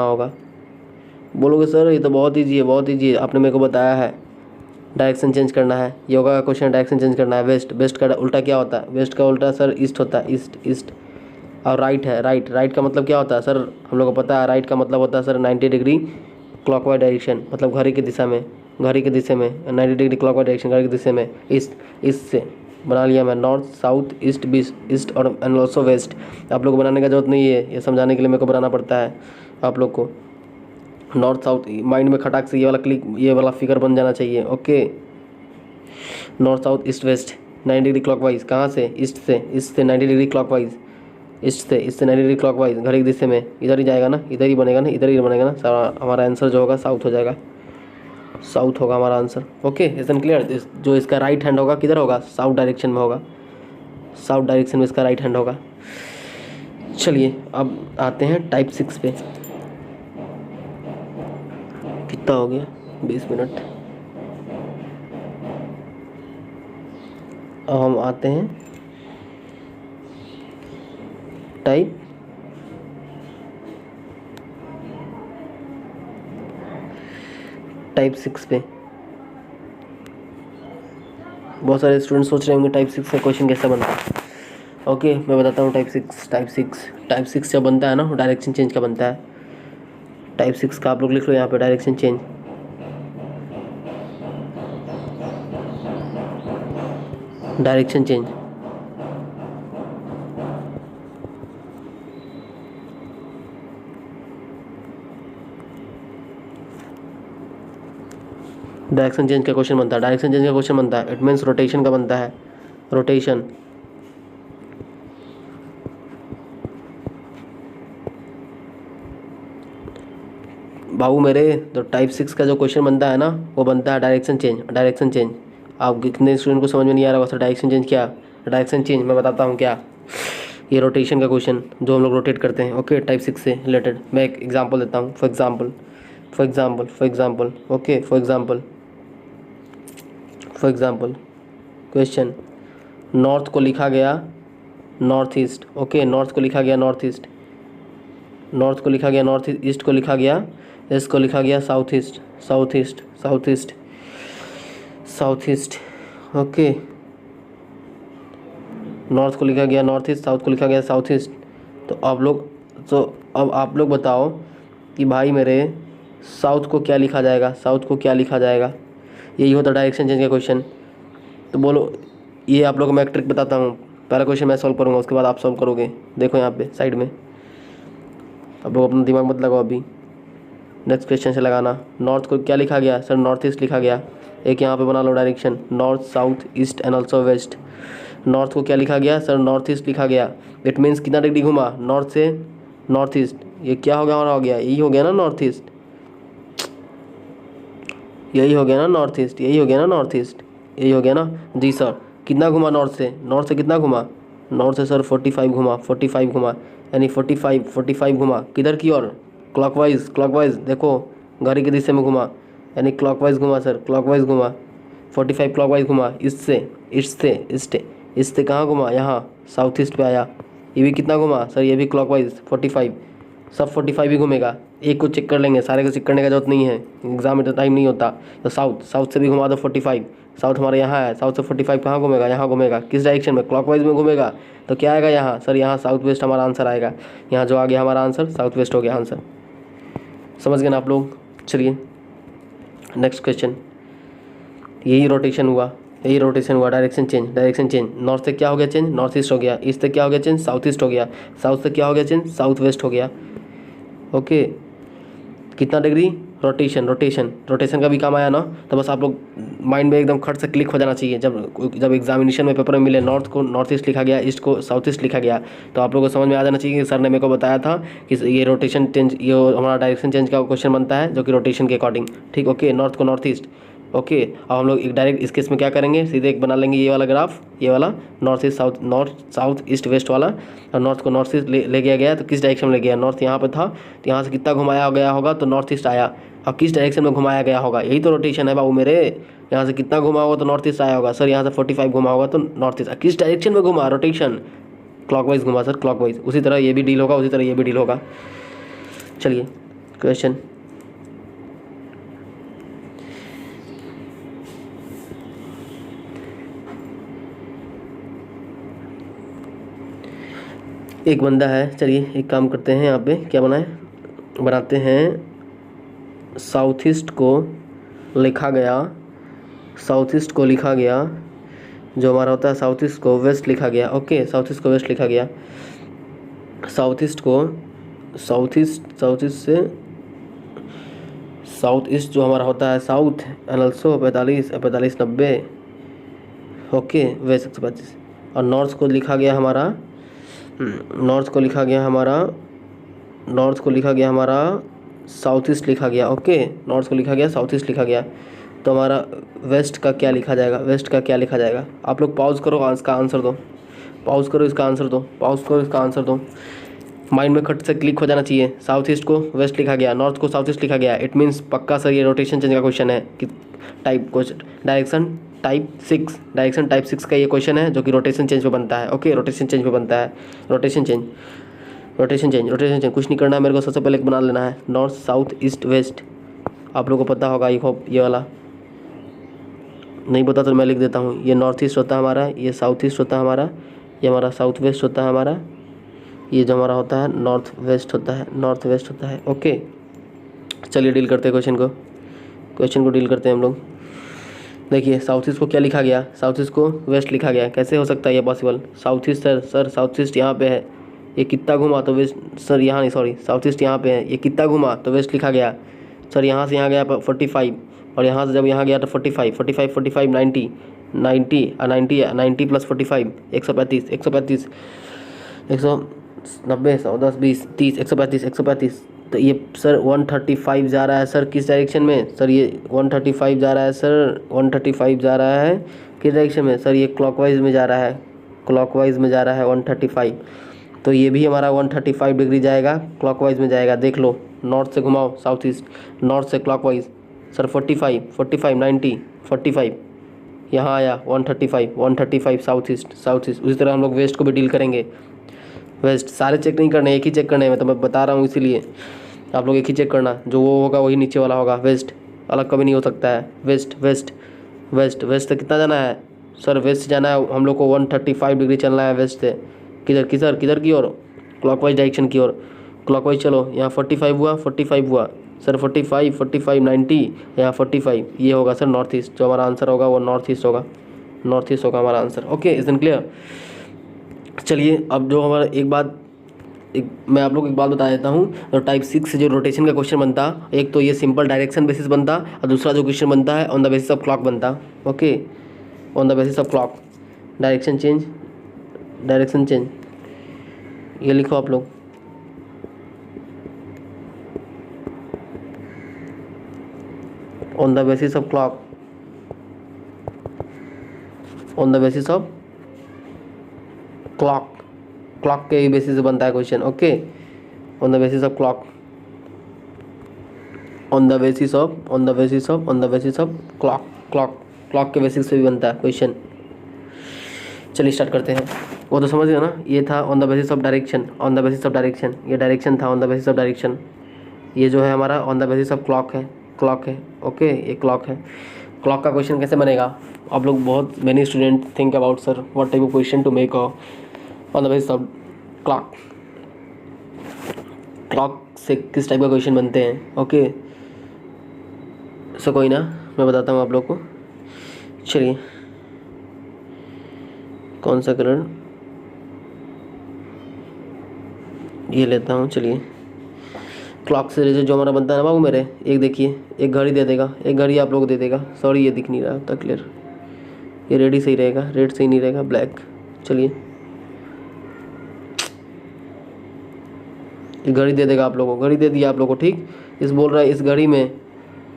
होगा? बोलोगे सर ये तो बहुत ईजी है, आपने मेरे को बताया है डायरेक्शन चेंज करना है। योगा का क्वेश्चन, डायरेक्शन चेंज करना है। वेस्ट का उल्टा क्या होता है? वेस्ट का उल्टा सर ईस्ट होता है, ईस्ट। और राइट है, राइट का मतलब क्या होता है सर? हम लोग को पता है, राइट का मतलब होता है सर 90 डिग्री क्लॉकवाइज डायरेक्शन, मतलब घड़ी की दिशा में 90 डिग्री क्लॉकवाइज डायरेक्शन, घड़ी की दिशा में, ईस्ट से। बना लिया मैं, नॉर्थ साउथ ईस्ट ईस्ट और एंड ऑल्सो वेस्ट। आप लोग को बनाने का जरूरत नहीं है, ये समझाने के लिए मेरे को बनाना पड़ता है आप लोग को। नॉर्थ साउथ माइंड में खटाक से ये वाला क्लिक, ये वाला फिगर बन जाना चाहिए। Okay, north south east waste 90 degree clockwise, कहाँ से? ईस्ट से 90 डिग्री क्लॉकवाइज, ईस्ट से 90 डिग्री क्लॉकवाइज, घड़ी की दिशा में इधर ही जाएगा ना, इधर ही बनेगा ना, इधर ही बनेगा ना सारा। हमारा आंसर जो होगा साउथ हो जाएगा, साउथ होगा हमारा आंसर। Okay, is clear? जो इसका राइट हैंड होगा किधर होगा? साउथ डायरेक्शन में होगा, साउथ डायरेक्शन में इसका राइट हैंड होगा। चलिए अब आते हैं टाइप 6 पे। कितना हो गया? 20 मिनट। अब हम आते हैं टाइप टाइप 6 पे। बहुत सारे स्टूडेंट सोच रहे होंगे टाइप 6 का क्वेश्चन कैसा बनता है। ओके, मैं बताता हूँ टाइप 6 जब बनता है ना, डायरेक्शन चेंज का बनता है। टाइप 6 का आप लोग लिख लो यहाँ पे, direction change. Direction change direction change का क्वेश्चन बनता है, डायरेक्शन चेंज का क्वेश्चन बनता है। इट मीन्स रोटेशन का बनता है, रोटेशन। बाबू मेरे, तो टाइप 6 का जो क्वेश्चन बनता है ना, वो बनता है डायरेक्शन चेंज। डायरेक्शन चेंज आप कितने स्टूडेंट को समझ में नहीं आ रहा होगा सर डायरेक्शन चेंज क्या? डायरेक्शन चेंज मैं बताता हूँ क्या। ये रोटेशन का क्वेश्चन जो हम लोग रोटेट करते हैं। ओके, टाइप 6 से रिलेटेड मैं एक एग्जांपल देता हूँ। For example okay, for example question, north को लिखा गया नॉर्थ ईस्ट। ओके, नॉर्थ को लिखा गया नॉर्थ ईस्ट, नॉर्थ को लिखा गया नॉर्थ ईस्ट, को लिखा गया, ईस्ट को लिखा गया south east, south east, south east, south east. Okay, north को लिखा गया नॉर्थ ईस्ट, साउथ को लिखा गया साउथ ईस्ट। तो अब आप लोग बताओ कि भाई मेरे साउथ को क्या लिखा जाएगा, साउथ को क्या लिखा जाएगा? यही होता डायरेक्शन चेंज का क्वेश्चन। तो बोलो, ये आप लोगों को मैं एक ट्रिक बताता हूँ। पहला क्वेश्चन मैं सॉल्व करूँगा, उसके बाद आप सॉल्व करोगे। देखो यहाँ पे साइड में, आप लोग अपना दिमाग मत लगाओ अभी, नेक्स्ट क्वेश्चन से लगाना। नॉर्थ को क्या लिखा गया सर? नॉर्थ ईस्ट लिखा गया। एक यहाँ पे बना लो direction, north south east and also west. North को क्या लिखा गया सर? नॉर्थ ईस्ट लिखा गया। इट मीन्स कितना डिग्री घुमा? नॉर्थ से नॉर्थ ईस्ट। ये क्या हो गया हमारा? हो गया, यही हो गया ना नॉर्थ ईस्ट, यही हो गया ना नॉर्थ ईस्ट, यही हो गया ना नॉर्थ ईस्ट, यही हो गया ना जी सर। कितना घुमा नॉर्थ से? नॉर्थ से कितना घुमा? नॉर्थ से सर 45 घुमा, 45 घुमा, यानी 45 घुमा किधर की ओर? क्लॉकवाइज, क्लॉकवाइज देखो, घड़ी की दिशा में घुमा, यानी क्लॉकवाइज घुमा सर, क्लॉकवाइज घुमा, 45 क्लॉकवाइज घुमा। इससे कहाँ घुमा? यहाँ साउथ ईस्ट पे आया। ये भी कितना घुमा सर? ये भी क्लॉकवाइज 45, सब 45 ही घूमेगा। एक को चेक कर लेंगे, सारे को चेक करने का जरूरत नहीं है, एग्जाम में तो टाइम नहीं होता। तो साउथ से भी घुमा दो 45, साउथ हमारे यहाँ है, साउथ से 45 कहाँ घूमेगा? यहाँ घूमेगा। किस डायरेक्शन में? क्लॉकवाइज में घूमेगा। तो क्या आएगा यहाँ सर? यहाँ साउथ वेस्ट हमारा आंसर आएगा। यहाँ जो आ गया हमारा आंसर साउथ वेस्ट हो गया आंसर। समझ गए ना आप लोग? चलिए नेक्स्ट क्वेश्चन। यही रोटेशन हुआ, यही रोटेशन हुआ, direction change, direction change. North से क्या हो गया चेंज? नॉर्थ ईस्ट हो गया। ईस्ट से क्या हो गया चेंज? साउथ ईस्ट हो गया। साउथ से क्या हो गया चेंज? साउथ वेस्ट हो गया। ओके, कितना डिग्री? रोटेशन का भी काम आया ना। तो बस आप लोग माइंड में एकदम खट से क्लिक हो जाना चाहिए। जब एग्जामिनेशन में पेपर में मिले नॉर्थ को नॉर्थ ईस्ट लिखा गया, ईस्ट को साउथ ईस्ट लिखा गया, तो आप लोगों को समझ में आ जाना चाहिए कि सर ने मेरे को बताया था कि ये रोटेशन चेंज, ये हमारा डायरेक्शन चेंज का क्वेश्चन बनता है जो कि रोटेशन के अकॉर्डिंग। ठीक, ओके, नॉर्थ को नॉर्थ ईस्ट। ओके, अब हम लोग एक डायरेक्ट इस केस में क्या करेंगे, सीधे एक बना लेंगे ये वाला ग्राफ, ये वाला नॉर्थ साउथ ईस्ट वेस्ट वाला। और नॉर्थ को नॉर्थ ईस्ट ले गया गया, तो किस डायरेक्शन में ले गया? नॉर्थ यहाँ पे था, तो यहाँ से कितना घुमाया गया होगा? तो नॉर्थ ईस्ट आया। अब किस डायरेक्शन में घुमाया गया होगा? यही तो रोटेशन है बाबू मेरे। यहाँ से कितना घुमा होगा? तो नॉर्थ ईस्ट आया होगा सर। यहाँ से 45 घुमा होगा तो नॉर्थ ईस्ट। किस डायरेक्शन में घुमा? रोटेशन, क्लॉकवाइज घुमा सर, क्लॉकवाइज। उसी तरह ये भी डील होगा, उसी तरह ये भी डील होगा। चलिए क्वेश्चन, एक बंदा है, चलिए एक काम करते हैं, यहाँ पे क्या बनाते हैं। साउथ ईस्ट को लिखा गया, साउथ ईस्ट को लिखा गया जो हमारा होता है साउथ ईस्ट को वेस्ट लिखा गया। ओके, साउथ ईस्ट को वेस्ट लिखा गया। साउथ ईस्ट को साउथ ईस्ट से साउथ ईस्ट जो हमारा होता है south and also 45 90। Okay, west 125। और नॉर्थ को लिखा गया हमारा साउथ ईस्ट लिखा गया। ओके, नॉर्थ को लिखा गया साउथ ईस्ट लिखा गया। तो हमारा वेस्ट का क्या लिखा जाएगा? आप लोग पॉज करो, इसका आंसर दो। इसका आंसर दो। माइंड में खट से क्लिक हो जाना चाहिए। साउथ ईस्ट को वेस्ट लिखा गया, नॉर्थ को साउथ ईस्ट लिखा गया। इट मीन्स पक्का सर ये रोटेशन चेंज का क्वेश्चन है कि डायरेक्शन टाइप 6 का ये क्वेश्चन है जो कि रोटेशन चेंज पे बनता है। ओके, रोटेशन चेंज कुछ नहीं करना है मेरे को, सबसे पहले बना लेना है नॉर्थ साउथ ईस्ट वेस्ट। आप लोगों को पता होगा, आई होप। ये वाला नहीं पता तो मैं लिख देता हूँ। ये नॉर्थ ईस्ट होता है हमारा, ये साउथ ईस्ट होता है हमारा, ये हमारा साउथ वेस्ट होता है हमारा, ये जो हमारा होता है नॉर्थ वेस्ट होता है। ओके, चलिए डील करते हैं क्वेश्चन को डील करते हैं हम लोग। देखिए, साउथ ईस्ट को क्या लिखा गया? साउथ ईस्ट को वेस्ट लिखा गया। कैसे हो सकता है ये possible? South east sir south east यहाँ पे है, ये कितना घुमा तो वेस्ट। सर यहाँ नहीं, सॉरी, साउथ ईस्ट यहाँ पे है, ये कितना घुमा तो वेस्ट लिखा गया। सर यहाँ से यहाँ गया 45, और यहाँ से जब यहाँ गया तो 45 90 प्लस 45 135 190 110 20 30 135। तो ये सर 135 जा रहा है सर किस डायरेक्शन में? सर ये 135 जा रहा है सर, 135 जा रहा है किस डायरेक्शन में? सर ये क्लॉकवाइज में जा रहा है, 135। तो ये भी हमारा 135 डिग्री जाएगा, क्लॉकवाइज में जाएगा। देख लो, नॉर्थ से घुमाओ साउथ ईस्ट, नॉर्थ से क्लॉकवाइज। सर 45 90 45, यहाँ आया 135 साउथ ईस्ट। उसी तरह हम लोग वेस्ट को भी डील करेंगे। वेस्ट सारे चेक नहीं करने, एक ही चेक करने में, तो मैं बता रहा हूँ इसीलिए आप लोग एक ही चेक करना, जो वो होगा वही नीचे वाला होगा। वेस्ट अलग कभी नहीं हो सकता है। वेस्ट से कितना जाना है? सर वेस्ट से जाना है हम लोग को 135 डिग्री चलना है वेस्ट से। किधर की ओर? क्लॉकवाइज डायरेक्शन की ओर। क्लॉकवाइज चलो, यहाँ 45 हुआ सर 45 90, यहाँ 45, ये होगा सर नॉर्थ ईस्ट। जो हमारा आंसर होगा वो नॉर्थ ईस्ट होगा हमारा answer. Okay, is in clear? चलिए, अब जो हमारा मैं आप लोग को एक बात बता देता हूँ। तो टाइप 6 से जो रोटेशन का क्वेश्चन बनता, एक तो ये सिंपल डायरेक्शन बेसिस बनता, और दूसरा जो क्वेश्चन बनता है on the basis of clock बनता। Okay, on the basis of clock, direction change, ये लिखो आप लोग। On the basis of clock, clock के बेसिस से बनता है question. Okay, on the basis of clock, clock के बेसिस से भी बनता है क्वेश्चन। चलिए स्टार्ट करते हैं। वो तो समझ गए ना, ये था on the basis of direction, ये डायरेक्शन था on the basis of direction. ये जो है हमारा on the basis of clock है। ओके, ये क्लॉक है। क्लॉक का क्वेश्चन कैसे बनेगा? आप लोग बहुत many student think about sir what type of question to make on the basis of clock से किस टाइप का क्वेश्चन बनते हैं। ओके, सो कोई ना, मैं बताता हूँ आप लोग को। चलिए, कौन सा कलर ये लेता हूँ। चलिए, क्लॉक से रिलेटेड जो हमारा बनता है ना बाबू मेरे, एक देखिए, एक घड़ी दे देगा, एक घड़ी आप लोग को दे देगा। सॉरी, ये दिख नहीं रहा अब तक क्लियर। ये रेड ही सही रहेगा, रेड सही नहीं रहेगा, ब्लैक। चलिए, घड़ी दे देगा आप लोगों को, घड़ी दे दिया आप लोगों को। ठीक, इस बोल रहा है इस घड़ी में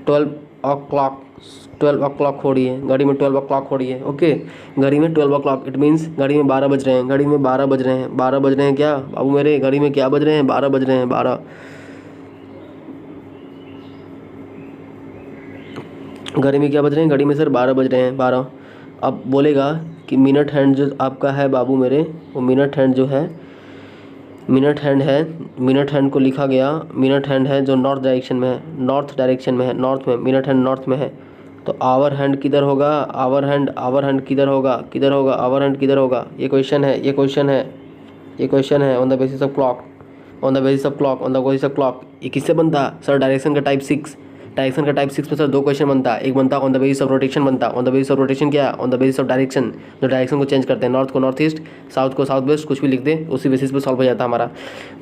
12 o'clock हो रही है, घड़ी में 12 o'clock हो रही है। ओके, घड़ी में 12 o'clock, इट मीन्स घड़ी में 12 बज रहे हैं, घड़ी में 12 बज रहे हैं। 12 बज रहे हैं क्या बाबू मेरे? घड़ी में क्या बज रहे हैं? 12 बज रहे हैं, 12। घड़ी में क्या बज रहे हैं? घड़ी में सर 12 बज रहे हैं, 12। अब बोलेगा कि मिनट हैंड जो आपका है बाबू मेरे, वो मिनट हैंड जो है, मिनट हैंड को लिखा गया, मिनट हैंड है जो नॉर्थ डायरेक्शन में है, नॉर्थ में, मिनट हैंड नॉर्थ में है। तो आवर हैंड किधर होगा? आवर हैंड किधर होगा? आवर हैंड किधर होगा? ये क्वेश्चन है on the basis of clock. ये किससे बनता? सर डायरेक्शन का टाइप 6, डायरेक्शन का टाइप 6 में सर 2 क्वेश्चन बनता है। एक बनता on the basis of rotation बनता है। On the basis of rotation क्या है? On the basis of direction, जो डायरेक्शन को चेंज करते हैं, नॉर्थ को नॉर्थ ईस्ट, साउथ को साउथ वेस्ट, कुछ भी लिख दे उसी बेसिस पे सॉल्व हो जाता है हमारा।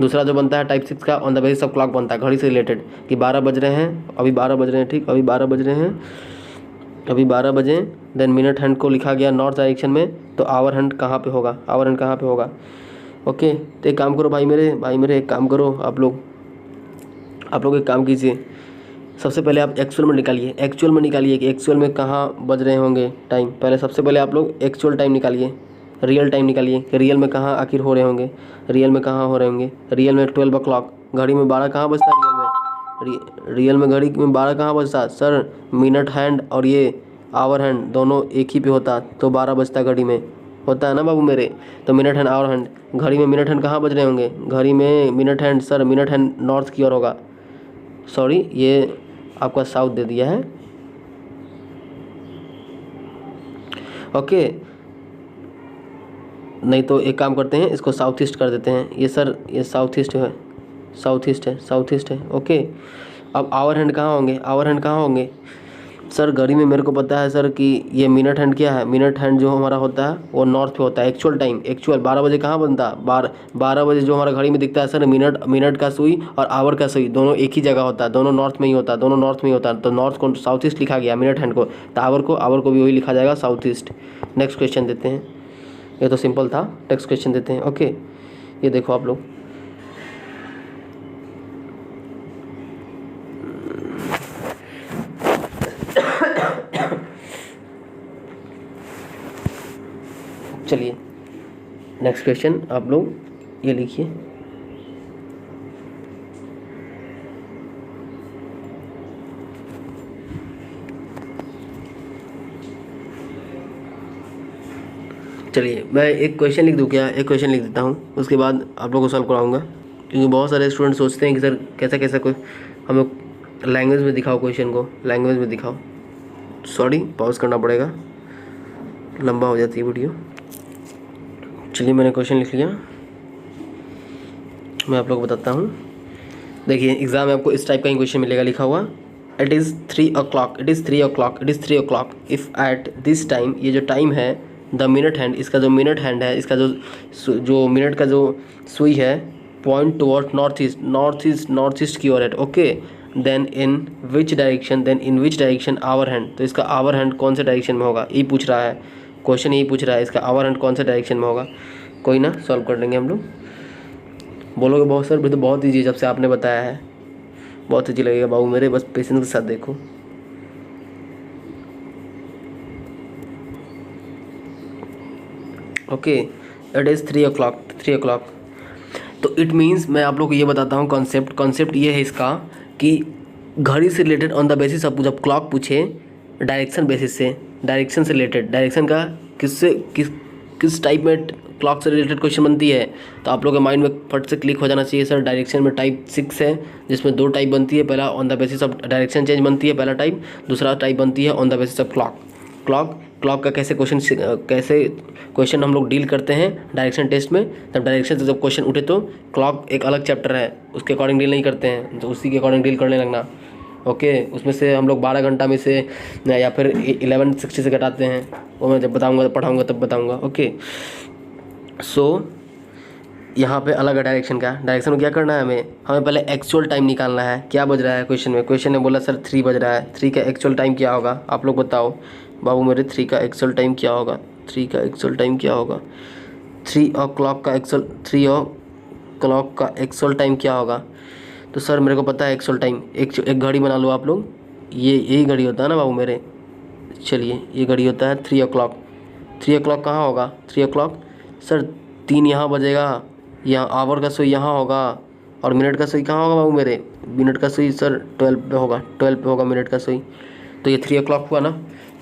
दूसरा जो बनता है टाइप 6 का on the basis of clock बनता है, घड़ी से रिलेटेड कि 12 बज रहे हैं, अभी 12 बज रहे हैं, ठीक, अभी 12 बज रहे हैं, अभी 12 बजे। देन मिनट हैंड को लिखा गया नॉर्थ डायरेक्शन में, तो आवर हैंड कहाँ पे होगा? आवर हैंड कहाँ पे होगा? ओके, तो एक काम करो भाई मेरे एक काम करो, आप लोग एक काम कीजिए, सबसे पहले आप एक्चुअल में निकालिए कि एक्चुअल में कहाँ बज रहे होंगे टाइम। पहले सबसे पहले आप लोग एक्चुअल टाइम निकालिए, रियल टाइम निकालिए कि रियल में कहाँ आखिर हो रहे होंगे, रियल में कहाँ हो रहे होंगे। रियल में 12 o'clock, घड़ी में 12 कहाँ बजता है? रियल में घड़ी में 12 कहाँ बजता है सर? मिनट हैंड और ये आवर हैंड दोनों एक ही पे होता, तो 12 बजता घड़ी में, होता है ना बाबू मेरे। तो मिनट हैंड आवर हैंड, घड़ी में मिनट हैंड कहाँ बज रहे होंगे? घड़ी में minute hand sir, minute hand north की ओर होगा। सॉरी, ये आपका साउथ दे दिया है। ओके, नहीं तो एक काम करते हैं, इसको साउथ ईस्ट कर देते हैं। ये सर ये साउथ ईस्ट है। ओके, अब आवर हैंड कहाँ होंगे? सर घड़ी में मेरे को पता है सर कि ये मिनट हैंड क्या है? मिनट हैंड जो हमारा होता है वो नॉर्थ पे होता है। एक्चुअल 12 बजे कहाँ बनता है? 12 बजे जो हमारा घड़ी में दिखता है सर, मिनट का सुई और आवर का सुई दोनों एक ही जगह होता है, दोनों नॉर्थ में ही होता है। तो नॉर्थ को साउथ ईस्ट लिखा गया, मिनट हैंड को, तो आवर को भी वही लिखा जाएगा, साउथ ईस्ट। नेक्स्ट क्वेश्चन देते हैं, ये तो सिंपल था। नेक्स्ट क्वेश्चन देते हैं। ओके, ये देखो आप लोग, चलिए नेक्स्ट क्वेश्चन आप लोग ये लिखिए। चलिए मैं एक क्वेश्चन लिख दूँ क्या? एक क्वेश्चन लिख देता हूँ, उसके बाद आप लोगों को सॉल्व कराऊंगा, क्योंकि बहुत सारे स्टूडेंट सोचते हैं कि सर कैसा कोई हम लोग लैंग्वेज में दिखाओ, क्वेश्चन को लैंग्वेज में दिखाओ। सॉरी, पॉज करना पड़ेगा, लंबा हो जाती है वीडियो। चलिए मैंने क्वेश्चन लिख लिया, मैं आप लोग को बताता हूँ। देखिए एग्ज़ाम में आपको इस टाइप का ही क्वेश्चन मिलेगा लिखा हुआ, it is 3 o'clock if at this time, ये जो टाइम है, द मिनट हैंड, इसका जो मिनट हैंड है, इसका जो मिनट का जो सुई है, पॉइंट टुवर्ड नॉर्थ ईस्ट की ओर है। Okay, then in which direction hour hand, तो इसका आवर हैंड कौन से डायरेक्शन में होगा, ये पूछ रहा है क्वेश्चन, यही पूछ रहा है इसका आवर हैंड कौन से डायरेक्शन में होगा। कोई ना, सॉल्व कर लेंगे हम लोग। बोलोगे बहुत सर भी तो बहुत ईजी है, जब से आपने बताया है बहुत ईजी लगेगा बाबू मेरे, बस पेशेंस के साथ देखो। Okay, it is 3 o'clock। तो इट मीन्स मैं आप लोग को ये बताता हूँ कॉन्सेप्ट ये है इसका कि घड़ी से related on the basis of, जब क्लॉक पूछे डायरेक्शन बेसिस से, डायरेक्शन से रिलेटेड, डायरेक्शन का किस टाइप में क्लॉक से रिलेटेड क्वेश्चन बनती है, तो आप लोग के माइंड में फट से क्लिक हो जाना चाहिए सर डायरेक्शन में टाइप 6 है, जिसमें 2 टाइप बनती है। पहला on the basis of direction change बनती है पहला टाइप, दूसरा टाइप बनती है on the basis of clock का कैसे क्वेश्चन हम लोग डील करते हैं डायरेक्शन टेस्ट में। तब डायरेक्शन से जब क्वेश्चन उठे तो क्लॉक एक अलग चैप्टर है, उसके अकॉर्डिंग डील नहीं करते हैं, तो उसी के अकॉर्डिंग डील करने लगना। ओके, उसमें से हम लोग 12 घंटा में से या फिर 1160 से घटाते हैं, वो मैं जब बताऊंगा पढ़ाऊंगा तब बताऊंगा। ओके, सो यहाँ पे अलग है डायरेक्शन में क्या करना है हमें पहले एक्चुअल टाइम निकालना है, क्या बज रहा है क्वेश्चन में बोला सर 3 बज रहा है, 3 का एक्चुअल टाइम क्या होगा, आप लोग बताओ बाबू मेरे, 3 का एक्चुअल टाइम क्या होगा? 3 o'clock का एक्चुअल टाइम क्या होगा? तो सर मेरे को पता है एक्चुअल टाइम, एक घड़ी बना लो आप लोग, ये यही घड़ी होता है ना बाबू मेरे। चलिए ये घड़ी होता है 3 o'clock। 3 o'clock कहाँ होगा? 3 o'clock सर 3 यहाँ बजेगा, यहाँ आवर का सुई यहाँ होगा, और मिनट का सुई कहाँ होगा बाबू मेरे? मिनट का सुई सर 12 पे होगा मिनट का सुई। तो ये 3 o'clock हुआ ना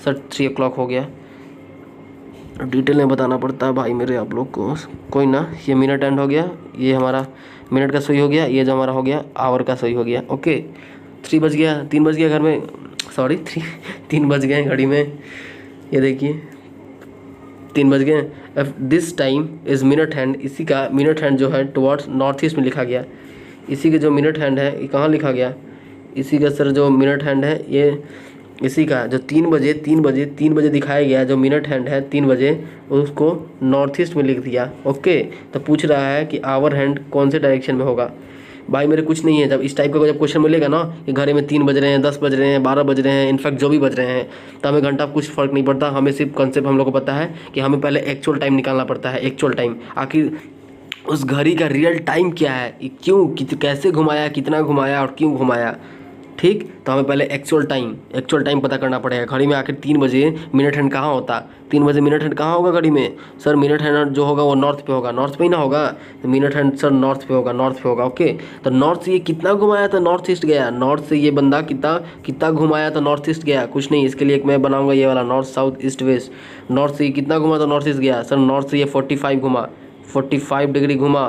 सर, 3 o'clock हो गया। डिटेल में बताना पड़ता है भाई मेरे आप लोग को, कोई ना। ये मिनट एंड हो गया, ये हमारा मिनट का सुई हो गया, ये जो हमारा हो गया आवर का सुई हो गया। ओके, 3 बज गया घर में, सॉरी 3 बज गए घड़ी में, ये देखिए 3 बज गए। This time is minute hand, इसी का मिनट हैंड जो है टुवर्ड्स नॉर्थ ईस्ट में लिखा गया, इसी के जो मिनट हैंड है ये कहाँ लिखा गया? इसी का सर जो मिनट हैंड है ये इसी का जो 3 बजे दिखाया गया जो मिनट हैंड है 3 बजे, उसको नॉर्थ ईस्ट में लिख दिया। ओके, तो पूछ रहा है कि आवर हैंड कौन से डायरेक्शन में होगा। भाई मेरे कुछ नहीं है, जब इस टाइप का जब क्वेश्चन मिलेगा ना कि घड़ी में 3 बज रहे हैं, 10 बज रहे हैं, 12 बज रहे हैं, इनफैक्ट जो भी बज रहे हैं, तो हमें घंटा कुछ फ़र्क नहीं पड़ता। हमें सिर्फ कॉन्सेप्ट हम लोग को पता है कि हमें पहले एक्चुअल टाइम निकालना पड़ता है। एक्चुअल टाइम, आखिर उस घड़ी का रियल टाइम क्या है, क्यों कैसे घुमाया, कितना घुमाया और क्यों घुमाया। ठीक, तो हमें पहले एक्चुअल टाइम पता करना पड़ेगा। घड़ी में आखिर 3 बजे मिनट हैंड कहाँ होता, 3 बजे मिनट हैंड कहाँ होगा घड़ी में। सर मिनट हैंड जो होगा वो नॉर्थ पे होगा, नॉर्थ पे ही ना होगा, तो मिनट हैंड सर नॉर्थ पे होगा, नॉर्थ पे होगा। ओके, तो नॉर्थ से ये कितना घुमाया था, नॉर्थ ईस्ट गया। नॉर्थ से ये बंदा कितना कितना घुमाया तो नॉर्थ ईस्ट गया, कुछ नहीं। इसके लिए एक मैं बनाऊंगा ये वाला north south east waste. North से ये कितना घुमा तो नॉर्थ ईस्ट गया। सर नॉर्थ से ये 45 घुमा, 45 डिग्री घुमा,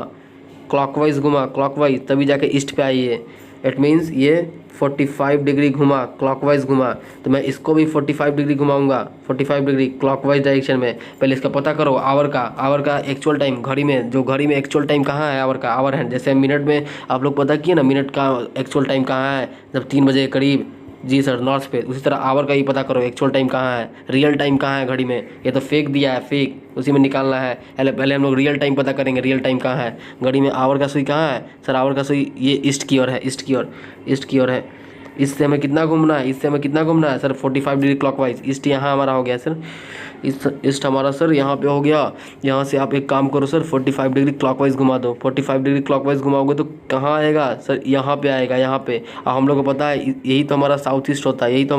क्लॉकवाइज घुमा, क्लॉकवाइज, तभी जाके ईस्ट पे आई है। इट मीन्स ये 45 डिग्री घुमा, क्लॉकवाइज घुमा, तो मैं इसको भी 45 डिग्री घुमाऊंगा, 45 डिग्री क्लॉकवाइज डायरेक्शन में। पहले इसका पता करो आवर का एक्चुअल टाइम घड़ी में, जो घड़ी में एक्चुअल टाइम कहाँ है आवर का, आवर हैंड। जैसे मिनट में आप लोग पता किए ना मिनट का एक्चुअल टाइम कहाँ है, जब 3 बजे करीब। जी सर, नॉर्थ पे। उसी तरह आवर का ही पता करो एक्चुअल टाइम कहाँ है, रियल टाइम कहाँ है घड़ी में। ये तो फेक दिया है, फेक, उसी में निकालना है। पहले हम लोग रियल टाइम पता करेंगे, रियल टाइम कहाँ है घड़ी में। आवर का सुई कहाँ है सर, आवर का सुई ये ईस्ट की ओर है, ईस्ट की ओर है। इससे हमें कितना घूमना है, सर 45 डिग्री क्लॉकवाइज। ईस्ट यहाँ हमारा हो गया सर, ईस्ट हमारा सर यहाँ पे हो गया। यहाँ से आप एक काम करो सर, 45 डिग्री क्लॉकवाइज घुमा दो। 45 डिग्री क्लॉकवाइज घुमाओगे तो कहाँ आएगा सर, यहाँ पे आएगा, यहाँ पे। और हम लोग को पता है यही तो हमारा साउथ ईस्ट होता है, जो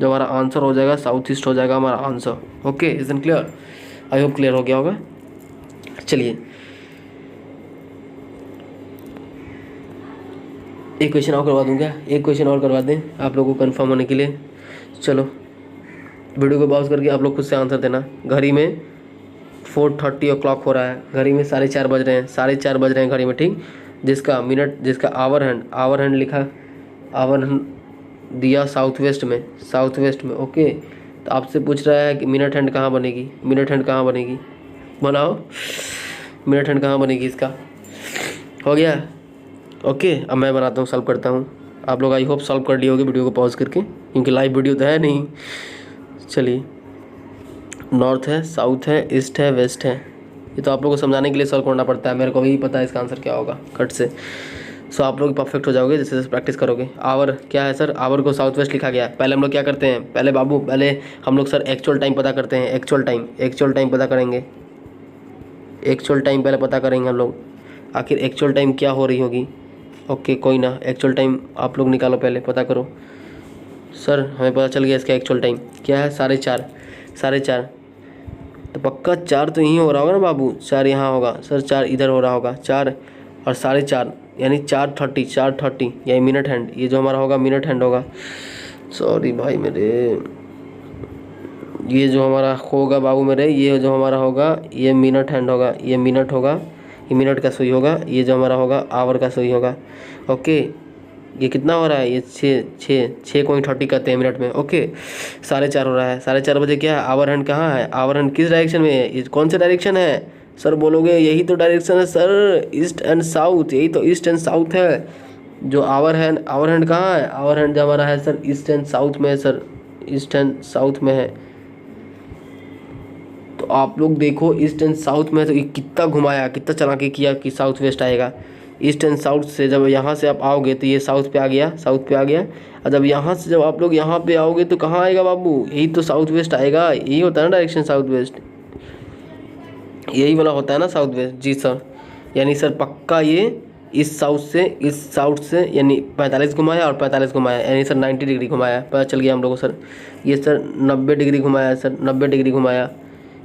हमारा आंसर हो जाएगा साउथ ईस्ट हो जाएगा हमारा answer. Okay, is an clear? I hope clear हो गया होगा। चलिए एक क्वेश्चन और करवा दूँ क्या, एक क्वेश्चन और करवा दें आप लोगों को कंफर्म होने के लिए। चलो वीडियो को पॉज करके आप लोग खुद से आंसर देना। घड़ी में 4:30 o'clock हो रहा है, घड़ी में 4:30 बज रहे हैं, 4:30 बज रहे हैं घड़ी में। ठीक, जिसका मिनट, जिसका आवर हैंड लिखा, आवर हैंड दिया साउथ वेस्ट में। ओके, तो आपसे पूछ रहा है कि मिनट हैंड कहाँ बनेगी, बनाओ मिनट हैंड कहाँ बनेगी इसका। हो गया? ओके, अब मैं बनाता हूँ, सॉल्व करता हूँ। आप लोग आई होप सॉल्व कर लिए होगे वीडियो को पॉज करके, क्योंकि लाइव वीडियो तो है नहीं। चलिए, नॉर्थ है, साउथ है, ईस्ट है, वेस्ट है। ये तो आप लोगों को समझाने के लिए सॉल्व करना पड़ता है, मेरे को भी पता है इसका आंसर क्या होगा कट से। सो आप लोग परफेक्ट हो जाओगे जैसे जैसे प्रैक्टिस करोगे। आवर क्या है सर, आवर को साउथ वेस्ट लिखा गया है। पहले हम लोग क्या करते हैं, पहले हम लोग सर एक्चुअल टाइम पता करते हैं। एक्चुअल टाइम पता करेंगे, एक्चुअल टाइम पहले पता करेंगे हम लोग, आखिर एक्चुअल टाइम क्या हो रही होगी। ओके, कोई ना, एक्चुअल टाइम आप लोग निकालो, पहले पता करो। सर हमें पता चल गया इसका एक्चुअल टाइम क्या है, 4:30। तो पक्का 4 तो यहीं हो रहा होगा ना बाबू, 4 यहाँ होगा सर, 4 इधर हो रहा होगा, 4 और 4:30 यानी 4:30 यही मिनट हैंड, ये जो हमारा होगा मिनट हैंड होगा। सॉरी भाई मेरे, ये जो हमारा होगा बाबू मेरे, ये जो हमारा होगा ये मिनट हैंड होगा, ये मिनट होगा, ये मिनट का सुई होगा, ये जो हमारा होगा आवर का सुई होगा। ओके, ये कितना हो रहा है, ये 6:30 कहते हैं मिनट में। ओके, 4:30 हो रहा है, 4:30 बजे क्या है, आवर हैंड कहाँ है, आवर हैंड किस डायरेक्शन में है, ये कौन से डायरेक्शन है सर, बोलोगे यही तो डायरेक्शन है सर, ईस्ट एंड साउथ, यही तो ईस्ट एंड साउथ है। जो आवर हैंड कहाँ है, आवर हैंड जो हमारा है सर ईस्ट एंड साउथ में है सर, ईस्ट एंड साउथ में है। तो आप लोग देखो ईस्ट एंड साउथ में, तो ये कितना घुमाया, कितना चालाकी किया कि साउथ वेस्ट आएगा। ईस्ट एंड साउथ से जब यहाँ से आप आओगे तो ये साउथ पे आ गया, और जब यहाँ से जब आप लोग यहाँ पे आओगे तो कहाँ आएगा बाबू, यही तो साउथ वेस्ट आएगा। यही होता है ना डायरेक्शन साउथ वेस्ट, यही वाला होता है ना साउथ वेस्ट। जी सर, यानी सर पक्का ये इस साउथ से यानी 45 घुमाया और 45 घुमाया, यानी सर 90 डिग्री घुमाया। पता चल गया हम लोग को सर, ये सर 90 डिग्री घुमाया सर, 90 डिग्री घुमाया।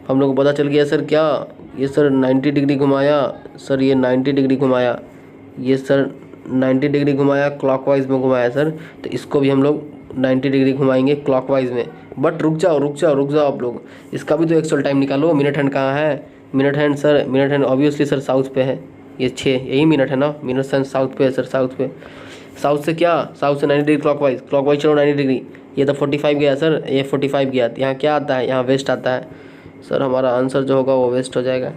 हम लोग को पता चल गया सर क्या, ये सर 90 डिग्री घुमाया सर, ये 90 डिग्री घुमाया, ये सर 90 डिग्री घुमाया, क्लॉकवाइज में घुमाया सर। तो इसको भी हम लोग 90 डिग्री घुमाएंगे क्लॉकवाइज में। बट रुक जाओ आप लोग, इसका भी तो एक्चुअल टाइम निकालो। मिनट हैंड कहाँ है, minute hand obviously sir south पे है, ये 6 यही मिनट है ना, मिनट हैंड साउथ पे है सर, साउथ से क्या, साउथ से 90 डिग्री क्लॉकवाइज चलो 90 डिग्री। ये तो 45 गया सर, ये 45 गया, यहाँ क्या आता है, यहाँ वेस्ट आता है सर। हमारा आंसर जो होगा वो वेस्ट हो जाएगा।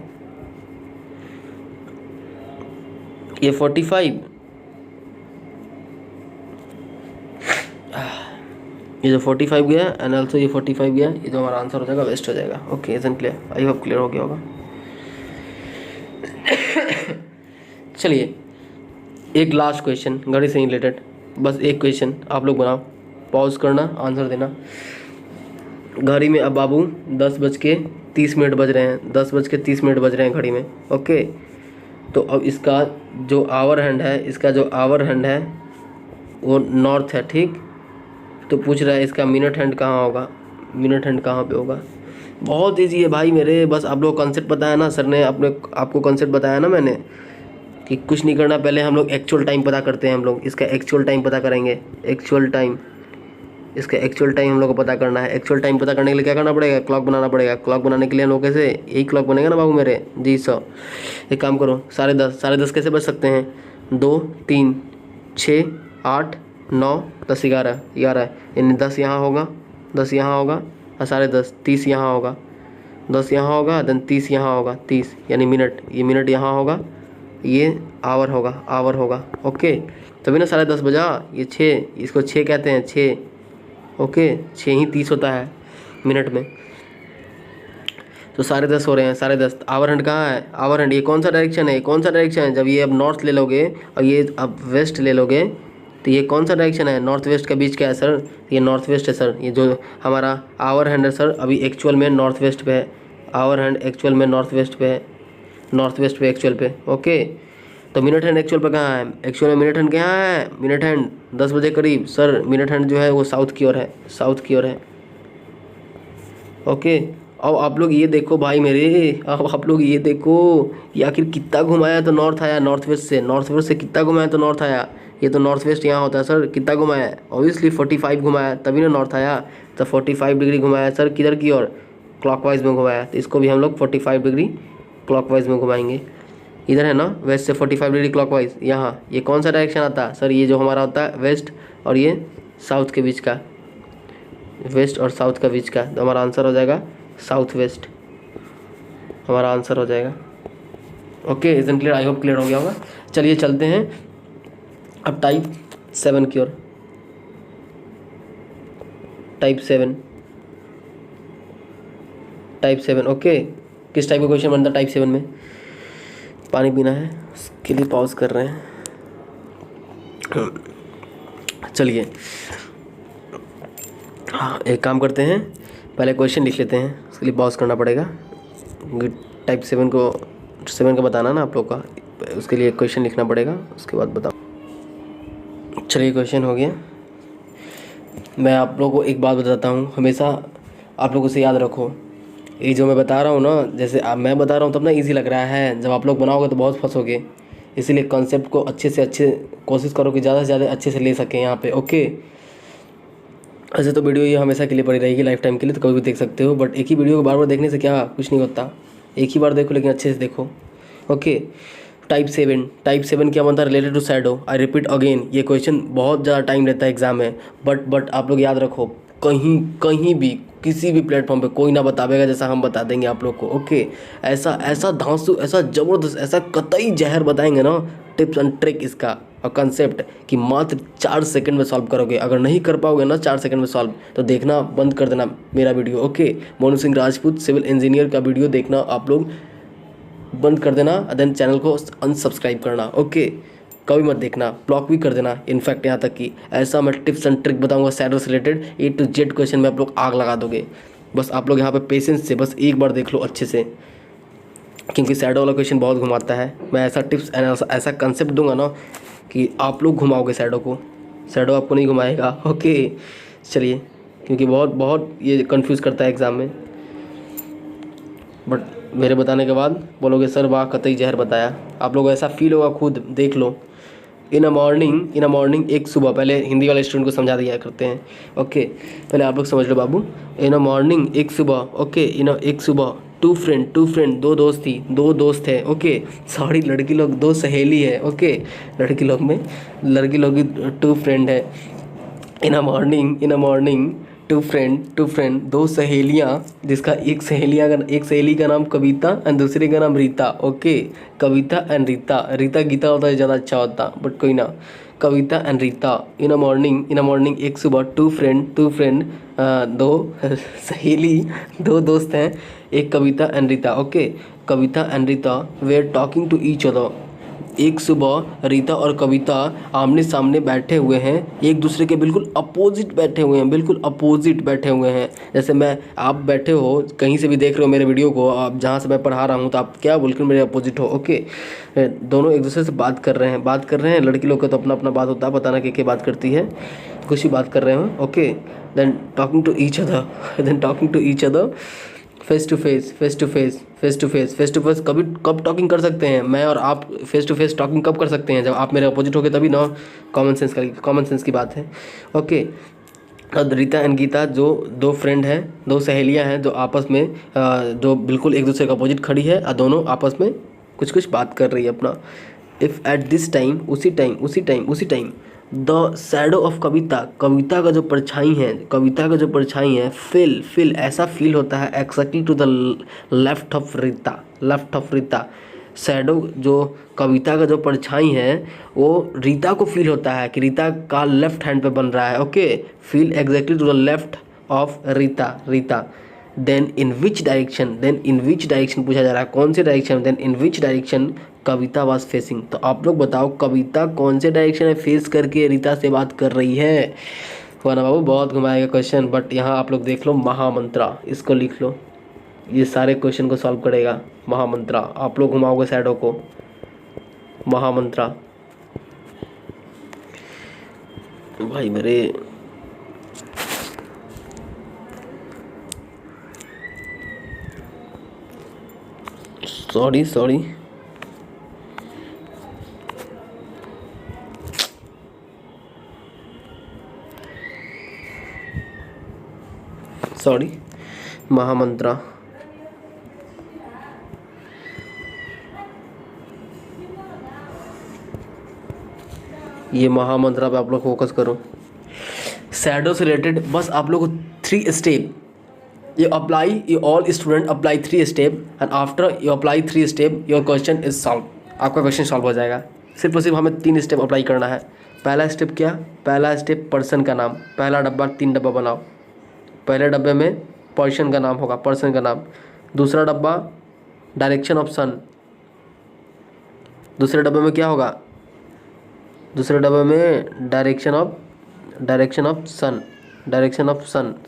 ये 45 ये जो 45 गया एंड ऑल्सो ये 45 गया, ये जो हमारा आंसर हो जाएगा वेस्ट हो जाएगा। Okay, isn't clear? I hope clear हो गया होगा। चलिए एक लास्ट क्वेश्चन घड़ी से रिलेटेड, बस एक क्वेश्चन आप लोग बनाओ, पॉज करना, आंसर देना। घड़ी में अब बाबू 10:30 बज रहे हैं, 10:30 बज रहे हैं घड़ी में। ओके, तो अब इसका जो आवर हैंड है, इसका जो आवर हैंड है वो नॉर्थ है, ठीक। तो पूछ रहा है इसका मिनट हैंड कहाँ होगा, मिनट हैंड कहाँ पे होगा। बहुत ईजी है भाई मेरे, बस आप लोग कॉन्सेप्ट बताया ना सर ने, आपको कॉन्सेप्ट बताया ना मैंने कि कुछ नहीं करना, पहले हम लोग एक्चुअल टाइम पता करते हैं। हम लोग इसका एक्चुअल टाइम पता करेंगे, एक्चुअल टाइम, इसका एक्चुअल टाइम हम लोग को पता करना है। एक्चुअल टाइम पता करने के लिए क्या करना पड़ेगा, क्लॉक बनाना पड़ेगा। क्लॉक बनाने के लिए हम लोग कैसे, यही क्लॉक बनेगा ना बाबू मेरे जी। 100 एक काम करो, 10:30 कैसे बज सकते हैं, 2 3 6 8 9 10 11 11, यानी 10 यहाँ होगा, 10 यहाँ होगा और 10:30 30 यहाँ होगा, 10 यहाँ होगा देन 30 यहाँ होगा, 30 यानी मिनट, ये मिनट यहाँ होगा, ये आवर होगा, आवर होगा। ओके, तभी ना 10:30 बजा, ये 6, इसको 6 कहते हैं, 6। ओके, 6 ही 30 होता है मिनट में, तो 10:30 हो रहे हैं, 10:30। आवर हैंड कहाँ है, आवर हैंड ये कौन सा डायरेक्शन है, कौन सा डायरेक्शन है, जब ये अब नॉर्थ ले लोगे और ये अब वेस्ट ले लोगे तो ये कौन सा डायरेक्शन है, नॉर्थ वेस्ट का बीच क्या है सर, ये नॉर्थ वेस्ट है सर। ये जो हमारा आवर हैंड है सर अभी एक्चुअल में नॉर्थ वेस्ट पे है, आवर हैंड एक्चुअल में नॉर्थ वेस्ट पे है, नॉर्थ वेस्ट पे एक्चुअल पे। ओके, तो मिनट हैंड एक्चुअल पे कहाँ है, एक्चुअल में मिनट हैंड कहाँ है, मिनट हैंड 10 बजे करीब सर, मिनट हैंड जो है वो साउथ की ओर है, साउथ की ओर है। ओके, अब आप लोग ये देखो भाई मेरे, अब आप लोग ये देखो ये आखिर कितना घुमाया तो नॉर्थ आया, नॉर्थ वेस्ट से, नॉर्थ वेस्ट से कितना घुमाया तो नॉर्थ आया। ये तो नॉर्थ वेस्ट यहाँ होता है सर, कितना घुमाया है, ऑब्वियसली 45 घुमाया तभी ना नॉर्थ आया। तो 45 डिग्री घुमाया सर, किधर की ओर, क्लॉकवाइज में घुमाया, तो इसको भी हम लोग 45 डिग्री क्लॉकवाइज में घुमाएंगे। इधर है ना वेस्ट से 45 डिग्री क्लॉकवाइज, यहाँ ये कौन सा डायरेक्शन आता है सर, ये जो हमारा होता है वेस्ट और ये साउथ के बीच का, वेस्ट और साउथ का बीच का, तो हमारा आंसर हो जाएगा साउथ वेस्ट, हमारा आंसर हो जाएगा। Okay, isn't clear? I hope clear हो गया होगा। चलिए चलते हैं अब टाइप 7 की ओर। Type 7, type 7। ओके, किस टाइप का क्वेश्चन बनता है टाइप 7 में, पानी पीना है उसके लिए पॉज कर रहे हैं। चलिए हाँ, एक काम करते हैं, पहले क्वेश्चन लिख लेते हैं, उसके लिए पॉज करना पड़ेगा। टाइप 7 को 7 का बताना ना आप लोग का, उसके लिए क्वेश्चन लिखना पड़ेगा, उसके बाद बताओ। चलिए क्वेश्चन हो गया। मैं आप लोगों को एक बात बताता हूँ, हमेशा आप लोगों से याद रखो, ये जो मैं बता रहा हूँ ना, जैसे अब मैं बता रहा हूँ तब ना इजी लग रहा है, जब आप लोग बनाओगे तो बहुत फंसोगे। इसीलिए कॉन्सेप्ट को अच्छे से अच्छे कोशिश करो कि ज़्यादा से ज़्यादा अच्छे से ले सकें यहाँ पे। ओके, ऐसे तो वीडियो ये हमेशा के लिए पड़ी रहेगी, लाइफ टाइम के लिए, तो कभी भी देख सकते हो, बट एक ही वीडियो को बार बार देखने से क्या कुछ नहीं होता, एक ही बार देखो लेकिन अच्छे से देखो। ओके, टाइप 7, टाइप 7 क्या बनता है, related to shadow. I repeat again, ये क्वेश्चन बहुत ज़्यादा टाइम लेता है एग्जाम में, बट आप लोग याद रखो, कहीं कहीं भी किसी भी प्लेटफॉर्म पे कोई ना बतावेगा जैसा हम बता देंगे आप लोग को। ओके, ऐसा धांसू, ऐसा ज़बरदस्त, ऐसा कतई जहर बताएंगे ना, टिप्स एंड ट्रिक इसका और कंसेप्ट कि मात्र 4 सेकंड में सॉल्व करोगे। अगर नहीं कर पाओगे ना 4 सेकंड में सॉल्व, तो देखना बंद कर देना मेरा video. Okay, Monu Singh Rajput civil engineer का वीडियो देखना आप लोग बंद कर देना, देन चैनल को अनसब्सक्राइब करना। ओके, कभी मत देखना, ब्लॉक भी कर देना। इनफैक्ट यहाँ तक कि ऐसा मैं टिप्स एंड ट्रिक बताऊंगा शैडो से related, A to Z question में आप लोग आग लगा दोगे। बस आप लोग यहाँ पे पेशेंस से बस एक बार देख लो अच्छे से, क्योंकि शैडो वाला क्वेश्चन बहुत घुमाता है। मैं ऐसा टिप्स ऐसा कंसेप्ट दूंगा ना कि आप लोग घुमाओगे शैडो को, शैडो आपको नहीं घुमाएगा। ओके, चलिए, क्योंकि बहुत ये कंफ्यूज करता है एग्ज़ाम में, बट मेरे बताने के बाद बोलोगे सर वाह कतई जहर बताया। आप लोग ऐसा फील होगा, खुद देख लो। इन अ मॉर्निंग एक सुबह, पहले हिंदी वाले स्टूडेंट को समझा दिया करते हैं। ओके, पहले आप लोग समझ लो बाबू। इन अ मॉर्निंग एक सुबह, ओके, एक सुबह टू फ्रेंड, दो दोस्त थी, 2 दोस्त है। ओके, सॉरी लड़की लोग 2 सहेली है। ओके, लड़की लोग की 2 फ्रेंड है। इन अ मॉर्निंग टू फ्रेंड 2 सहेलियाँ, जिसका एक सहेली का नाम कविता एंड दूसरे का नाम रीता। ओके, कविता एंड रीता गीता होता है ज़्यादा अच्छा होता, बट कोई ना, Kavita and Rita. In a morning एक सुबह टू फ्रेंड दो सहेली, दो दोस्त हैं, एक Kavita and Rita. Okay, Kavita and Rita were talking to each other. एक सुबह रीता और कविता आमने सामने बैठे हुए हैं, एक दूसरे के बिल्कुल अपोजिट बैठे हुए हैं, बिल्कुल अपोजिट बैठे हुए हैं। जैसे मैं, आप बैठे हो कहीं से भी देख रहे हो मेरे वीडियो को, आप जहाँ से मैं पढ़ा रहा हूँ, तो आप क्या बिल्कुल मेरे अपोजिट हो। ओके, दोनों एक दूसरे से बात कर रहे हैं। लड़की लोग का तो अपना अपना बात होता है, पता ना क्या बात करती है, कुछ ही बात कर रहे हो। Okay, then talking to each other face to face. कब टॉकिंग कर सकते हैं मैं और आप? फेस टू फेस टॉकिंग कब कर सकते हैं? जब आप मेरे अपोजिट हो गए तभी ना। कॉमन सेंस की बात है। ओके, अब रीता एंड गीता जो दो फ्रेंड हैं, दो सहेलियां हैं, जो आपस में जो बिल्कुल एक दूसरे के अपोजिट खड़ी है और दोनों आपस में कुछ बात कर रही है अपना। इफ़ एट दिस टाइम, उसी time the shadow of Kavita का जो परछाई है फील ऐसा फील होता है exactly to the left of Rita. Shadow जो कविता का जो परछाई है वो रीता को फील होता है कि रीता का लेफ्ट हैंड पे बन रहा है। Okay, feel exactly to the left of Rita. Then in which direction पूछा जा रहा है, कौन से direction? Then in which direction Kavita was facing. तो आप लोग बताओ कविता कौन से डायरेक्शन में फेस करके रीता से बात कर रही है? वरना बाबू बहुत घुमाएगा क्वेश्चन, बट यहाँ आप लोग देख लो महामंत्रा, इसको लिख लो, ये सारे क्वेश्चन को सॉल्व करेगा महामंत्रा। आप लोग घुमाओगे शैडो को, महामंत्रा। भाई मेरे सॉरी महामंत्रा। ये महामंत्रा पे आप लोग फोकस करो। शैडो से रिलेटेड बस आप लोग 3 step you all student apply 3 step and after you apply 3 step your question is solved। आपका क्वेश्चन सॉल्व हो जाएगा। सिर्फ और सिर्फ हमें 3 स्टेप अप्लाई करना है। पहला स्टेप क्या? पहला स्टेप पर्सन का नाम, पहला डब्बा 3 डब्बा बनाओ। पहले डब्बे में पर्सन का नाम होगा, पर्सन का नाम। दूसरा डब्बा डायरेक्शन ऑफ सन। दूसरे डब्बे में क्या होगा? दूसरे डब्बे में डायरेक्शन ऑफ सन,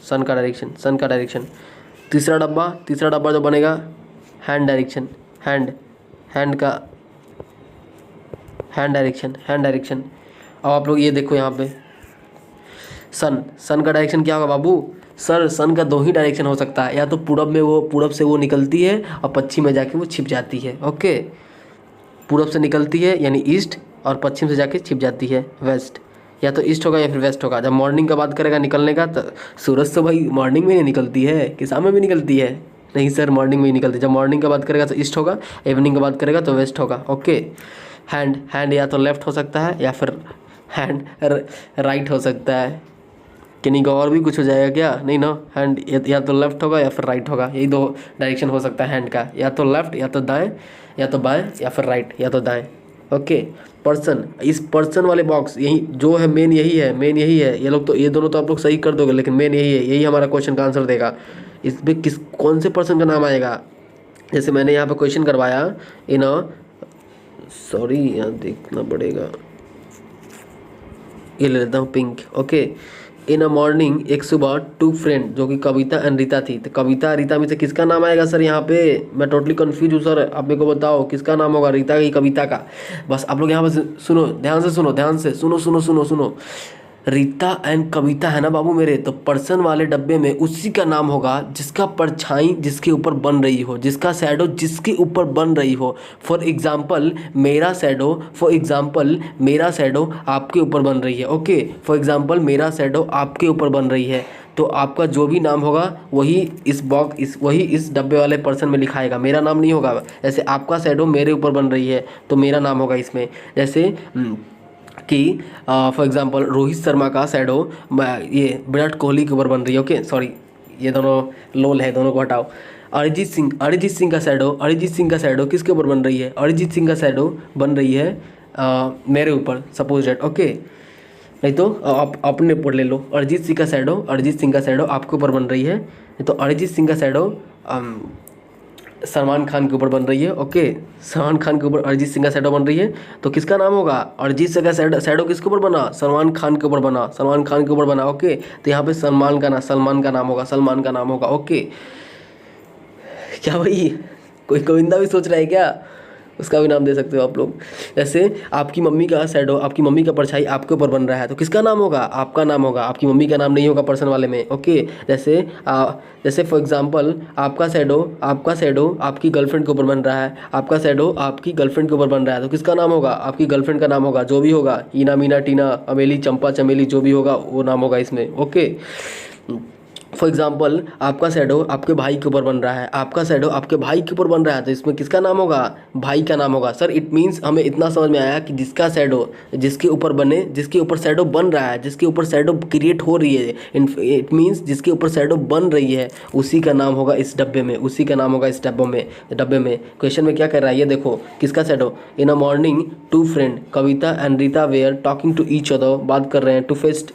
सन का डायरेक्शन। तीसरा डब्बा जो बनेगा हैंड डायरेक्शन, हैंड डायरेक्शन। अब आप लोग ये देखो यहाँ पे सन का डायरेक्शन क्या होगा बाबू? सन का 2 ही डायरेक्शन हो सकता है, या तो पूरब से वो निकलती है और पश्चिम में जाके वो छिप जाती है। ओके, पूरब से निकलती है यानी ईस्ट और पश्चिम से जाके छिप जाती है वेस्ट। या तो ईस्ट होगा या फिर वेस्ट होगा। जब मॉर्निंग का बात करेगा निकलने का, तो सूरज तो भाई मॉर्निंग में ही निकलती है कि शाम में भी निकलती है? नहीं सर, मॉर्निंग में ही निकलती है। जब मॉर्निंग का बात करेगा तो ईस्ट होगा, इवनिंग का बात करेगा तो वेस्ट होगा। ओके, हैंड या तो लेफ्ट हो सकता है या फिर हैंड राइट हो सकता है। कि नहीं, और भी कुछ हो जाएगा क्या? नहीं ना, हैंड या तो लेफ्ट होगा या फिर राइट होगा। यही 2 डायरेक्शन हो सकता है हैंड का, या तो लेफ्ट या तो दाएँ, या तो बाएँ या फिर राइट या तो दाएँ। ओके, पर्सन, इस पर्सन वाले बॉक्स यही जो है, मेन यही है। ये दोनों तो आप लोग सही कर दोगे, लेकिन मेन यही है, यही हमारा क्वेश्चन का आंसर देगा। इसमें कौन से पर्सन का नाम आएगा? जैसे मैंने यहाँ पे क्वेश्चन करवाया यहाँ देखना पड़ेगा, ये ले लेता हूँ pink. Okay, in a morning एक सुबह 2 फ्रेंड, जो कि कविता एंड रीता थी। तो कविता रीता में से किसका नाम आएगा सर? यहाँ पे मैं टोटली कंफ्यूज हूँ सर, आप मेरे को बताओ किसका नाम होगा, रीता की कविता का? बस आप लोग यहाँ पर सुनो, ध्यान से सुनो। रीता एंड कविता है ना बाबू मेरे, तो पर्सन वाले डब्बे में उसी का नाम होगा जिसका परछाई जिसके ऊपर बन रही हो, जिसका शैडो जिसके ऊपर बन रही हो। फॉर एग्जाम्पल मेरा शैडो आपके ऊपर बन रही है। ओके, फॉर एग्जाम्पल मेरा शैडो आपके ऊपर बन रही है, तो आपका जो भी नाम होगा वही इस डब्बे वाले पर्सन में लिखाएगा, मेरा नाम नहीं होगा। जैसे आपका शैडो मेरे ऊपर बन रही है तो मेरा नाम होगा इसमें। जैसे कि फॉर एग्जांपल रोहित शर्मा का शैडो ये विराट कोहली के ऊपर बन रही है। ओके सॉरी, ये दोनों लोल है, दोनों को हटाओ। अरिजीत सिंह का शैडो किसके ऊपर बन रही है? अरिजीत सिंह का शैडो बन रही है मेरे ऊपर, सपोज डेट, ओके। नहीं तो आप अपने ऊपर ले लो, अरिजीत सिंह का शैडो, अरिजीत सिंह का शैडो आपके ऊपर बन रही है, नहीं तो अरिजीत सिंह का शैडो सलमान खान के ऊपर बन रही है, ओके। सलमान खान के ऊपर अरिजीत सिंह का शैडो बन रही है, तो किसका नाम होगा? अरिजीत सिंह का शैडो किसके ऊपर बना? सलमान खान के ऊपर बना, सलमान खान के ऊपर बना, ओके। तो यहाँ पे सलमान का नाम होगा, सलमान का नाम होगा, ओके। क्या भाई, कोई गोविंदा भी सोच रहा है क्या? उसका भी नाम दे सकते हो आप लोग। जैसे आपकी मम्मी का शैडो, आपकी मम्मी का परछाई आपके ऊपर बन रहा है, तो किसका नाम होगा? आपका नाम होगा, आपकी मम्मी का नाम नहीं होगा पर्सन वाले में, ओके। जैसे फॉर एग्जांपल आपका शैडो आपकी गर्लफ्रेंड के ऊपर बन रहा है, आपका शैडो आपकी गर्लफ्रेंड के ऊपर बन रहा है, तो किसका नाम होगा? आपकी गर्लफ्रेंड का नाम होगा, जो भी होगा, ईना मीना टीना अमेली चंपा चमेली, जो भी होगा वो नाम होगा इसमें, ओके। फॉर एग्जाम्पल आपका शैडो आपके भाई के ऊपर बन रहा है, आपका शैडो आपके भाई के ऊपर बन रहा है, तो इसमें किसका नाम होगा? भाई का नाम होगा। सर इट मीन्स हमें इतना समझ में आया कि जिसका शैडो जिसके ऊपर शैडो बन रहा है, जिसके ऊपर शैडो क्रिएट हो रही है, इट मीन्स जिसके ऊपर शैडो बन रही है, उसी का नाम होगा इस डब्बे में, उसी का नाम होगा इस डब्बे में। क्वेश्चन में क्या कर रहा है ये देखो, किसका shadow? In a morning two friend Kavita and Rita were talking to each other, बात कर रहे हैं, to face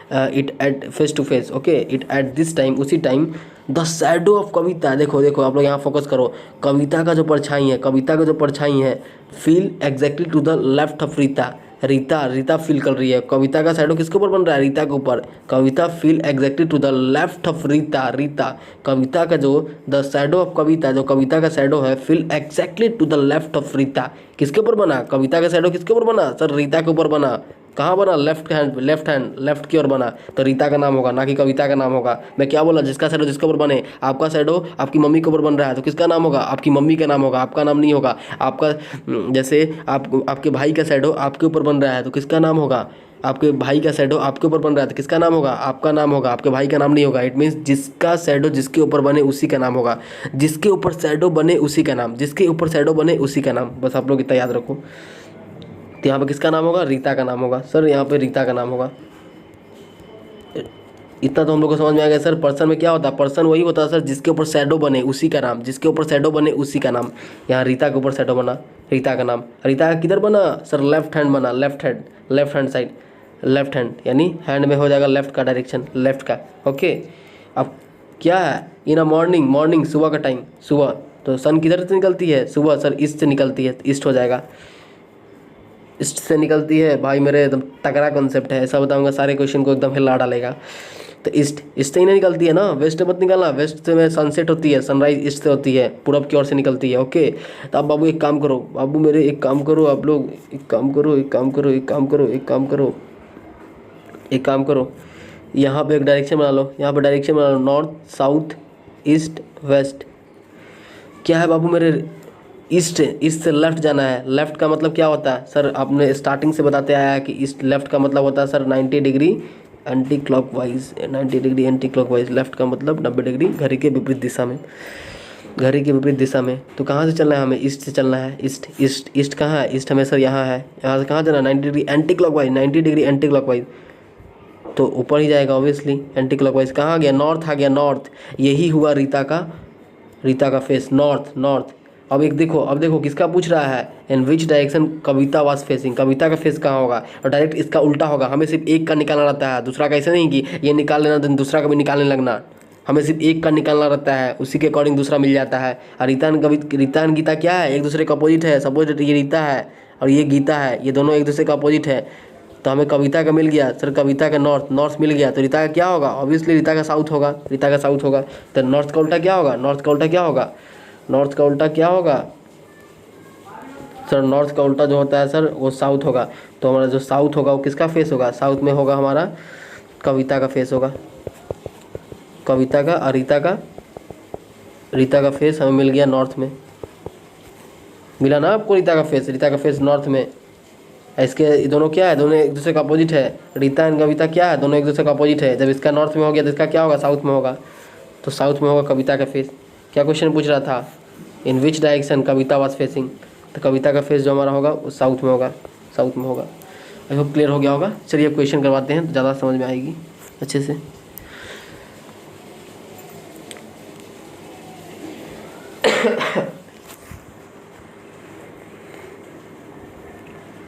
it at face to face, okay. It at this time, उसी time the shadow of Kavita, देखो आप लोग यहाँ फोकस करो, कविता का जो परछाई है feel exactly to the left of Rita, Rita feel कर रही है। कविता का शैडो किसके ऊपर बन रहा है? रीता के ऊपर। Kavita feel exactly to the left of Rita, Kavita का जो द शैडो ऑफ कविता, जो कविता का शैडो है feel exactly to the left of Rita, किसके ऊपर बना? कविता का शैडो किसके ऊपर बना? सर रीता के ऊपर बना। कहाँ बना? लेफ्ट की ओर बना, तो रीता का नाम होगा, ना कि कविता का नाम होगा। मैं क्या बोला? जिसका शैडो जिसके ऊपर बने, आपका शैडो आपकी मम्मी के ऊपर बन रहा है, तो किसका नाम होगा? आपकी मम्मी का नाम होगा, आपका नाम नहीं होगा। आपका जैसे आपके भाई का शैडो आपके ऊपर बन रहा है, तो किसका नाम होगा? आपके भाई का शैडो आपके ऊपर बन रहा है, तो किसका नाम होगा? आपका नाम होगा, आपके भाई का नाम नहीं होगा। इट मीन्स जिसका शैडो जिसके ऊपर बने उसी का नाम होगा, जिसके ऊपर शैडो बने उसी का नाम, जिसके ऊपर शैडो बने उसी का नाम। बस आप लोग इतना याद रखो। तो यहाँ पे किसका नाम होगा? रीता का नाम होगा। सर यहाँ पे रीता का नाम होगा। इतना तो हम लोग को समझ में आ गया। सर पर्सन में क्या होता है? पर्सन वही होता है सर जिसके ऊपर शैडो बने उसी का नाम, जिसके ऊपर शैडो बने उसी का नाम। यहाँ रीता के ऊपर शैडो बना, रीता का नाम। रीता का किधर बना? सर लेफ्ट हैंड बना, left hand side, left hand यानी हैंड में हो जाएगा लेफ्ट का डायरेक्शन, लेफ्ट का, ओके। अब क्या है? इन अ मॉर्निंग सुबह का टाइम, सुबह, तो सन किधर से निकलती है? सुबह। सर ईस्ट से निकलती है, ईस्ट हो जाएगा, ईस्ट से निकलती है। भाई मेरे एकदम तगड़ा कॉन्सेप्ट है, ऐसा बताऊंगा सारे क्वेश्चन को एकदम हिला डालेगा। तो ईस्ट से ही नहीं निकलती है ना, वेस्ट मत निकालना। वेस्ट से में सनसेट होती है, सनराइज ईस्ट से होती है, पूरब की ओर से निकलती है, ओके। तो अब बाबू एक काम करो, बाबू मेरे एक काम करो, आप लोग एक काम करो, यहाँ पे एक डायरेक्शन बना लो, यहाँ पे डायरेक्शन बना लो, नॉर्थ साउथ ईस्ट वेस्ट। क्या है बाबू मेरे? ईस्ट से लेफ्ट जाना है। लेफ्ट का मतलब क्या होता है? सर आपने स्टार्टिंग से बताते आया है कि ईस्ट लेफ्ट का मतलब होता है sir 90 degree anti clockwise, 90 degree anti clockwise. Left का मतलब 90 डिग्री घड़ी के विपरीत दिशा में, घड़ी के विपरीत दिशा में। तो कहाँ से चलना है हमें? ईस्ट से चलना है। ईस्ट कहाँ है? ईस्ट हमें सर यहाँ है, यहाँ से कहाँ जाना? 90 degree anti clockwise, 90 degree anti clockwise, तो ऊपर ही जाएगा ऑब्वियसली। एंटी क्लॉकवाइज कहाँ आ गया? नॉर्थ आ गया, नॉर्थ। यही हुआ रीता का फेस, नॉर्थ। अब देखो किसका पूछ रहा है? In which direction Kavita was facing, Kavita का फेस कहाँ होगा? और डायरेक्ट इसका उल्टा होगा। हमें सिर्फ एक का निकालना रहता है, दूसरा का ऐसा नहीं कि ये निकाल लेना तो दूसरा का भी निकालने लगना। हमें सिर्फ एक का निकालना रहता है, उसी के अकॉर्डिंग दूसरा मिल जाता है। और रीता एंड गीता क्या है? एक दूसरे का अपोजिट है। सपोज ये रीता है और ये गीता है, ये दोनों एक दूसरे का अपोजिट है, तो हमें कविता का मिल गया। सर कविता का नॉर्थ मिल गया, तो रीता का क्या होगा? ऑब्वियसली रीता का साउथ होगा, तो नॉर्थ का उल्टा क्या होगा? नॉर्थ का उल्टा क्या होगा? सर नॉर्थ का उल्टा जो होता है सर वो साउथ होगा। तो हमारा जो साउथ होगा वो किसका फेस होगा? साउथ में होगा हमारा कविता का फेस होगा, कविता का। और रीता का फेस हमें मिल गया नॉर्थ में। मिला ना आपको? रीता का फेस नॉर्थ में। इसके दोनों क्या है? दोनों एक दूसरे का अपोजिट है। रीता एंड कविता क्या है? दोनों एक दूसरे का अपोजिट है। जब इसका नॉर्थ में हो गया तो इसका क्या होगा? साउथ में होगा, तो साउथ में होगा कविता का फेस। क्या क्वेश्चन पूछ रहा था? In which direction Kavita was facing, तो कविता का फेस जो हमारा होगा वो साउथ में होगा, आई होप क्लियर हो गया होगा। चलिए अब क्वेश्चन करवाते हैं तो ज़्यादा समझ में आएगी अच्छे से।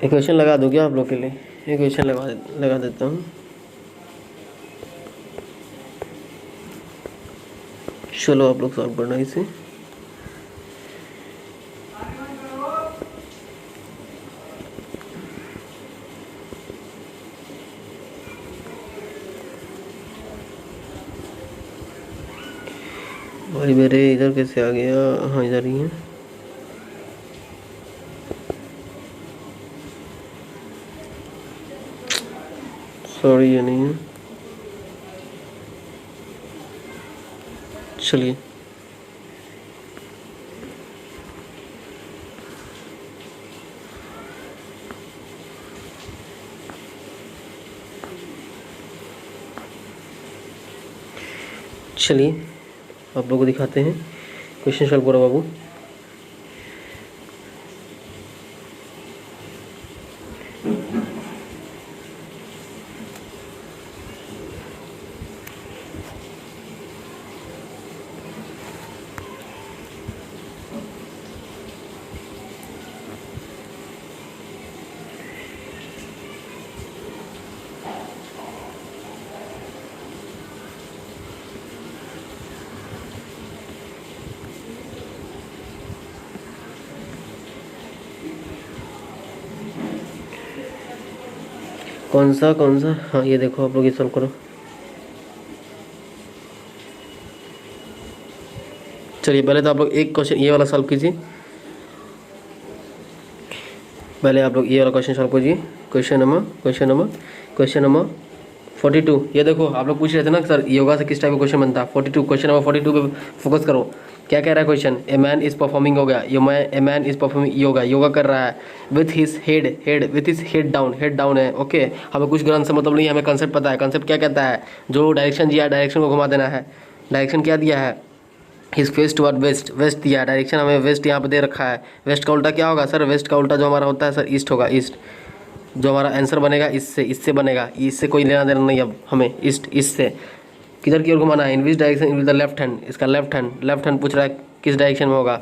इक्वेशन लगा दूँ क्या आप लोग के लिए? इक्वेशन लगा देता हूँ। चलो आप लोग सॉल्व करना इसे। भाई मेरे इधर कैसे आ गया? हाँ इधर ही है। सॉरी ये नहीं है। चलिए चलिए आप लोगों को दिखाते हैं। क्वेश्चन सॉल्व करो बाबू। कौन सा? हाँ ये देखो आप लोग ये सॉल्व करो। चलिए पहले तो आप लोग एक क्वेश्चन ये वाला सॉल्व कीजिए। पहले आप लोग ये वाला क्वेश्चन सॉल्व कीजिए। Question number 42। ये देखो आप लोग पूछ रहे थे ना सर योगा से किस टाइप का क्वेश्चन बनता है। 42 क्वेश्चन नंबर 42 पे फोकस करो। क्या कह रहा है question? A man is performing yoga. A man is performing yoga कर रहा है विथ हिज हेड डाउन है। ओके हमें कुछ ग्रंथ से मतलब नहीं है, हमें कंसेप्ट पता है। कंसेप्ट क्या कहता है? जो डायरेक्शन दिया है डायरेक्शन को घुमा देना है। डायरेक्शन क्या दिया है? हिज फेस टुवर्ड वेस्ट दिया है। डायरेक्शन हमें वेस्ट यहाँ पे दे रखा है। वेस्ट का उल्टा क्या होगा सर? वेस्ट का उल्टा जो हमारा होता है सर ईस्ट होगा। ईस्ट जो हमारा आंसर बनेगा इससे बनेगा। इससे कोई लेना देना नहीं अब हमें। ईस्ट से किधर की ओर घुमाना है? In which direction? In the left hand. इसका लेफ्ट हैंड पूछ रहा है किस डायरेक्शन में होगा।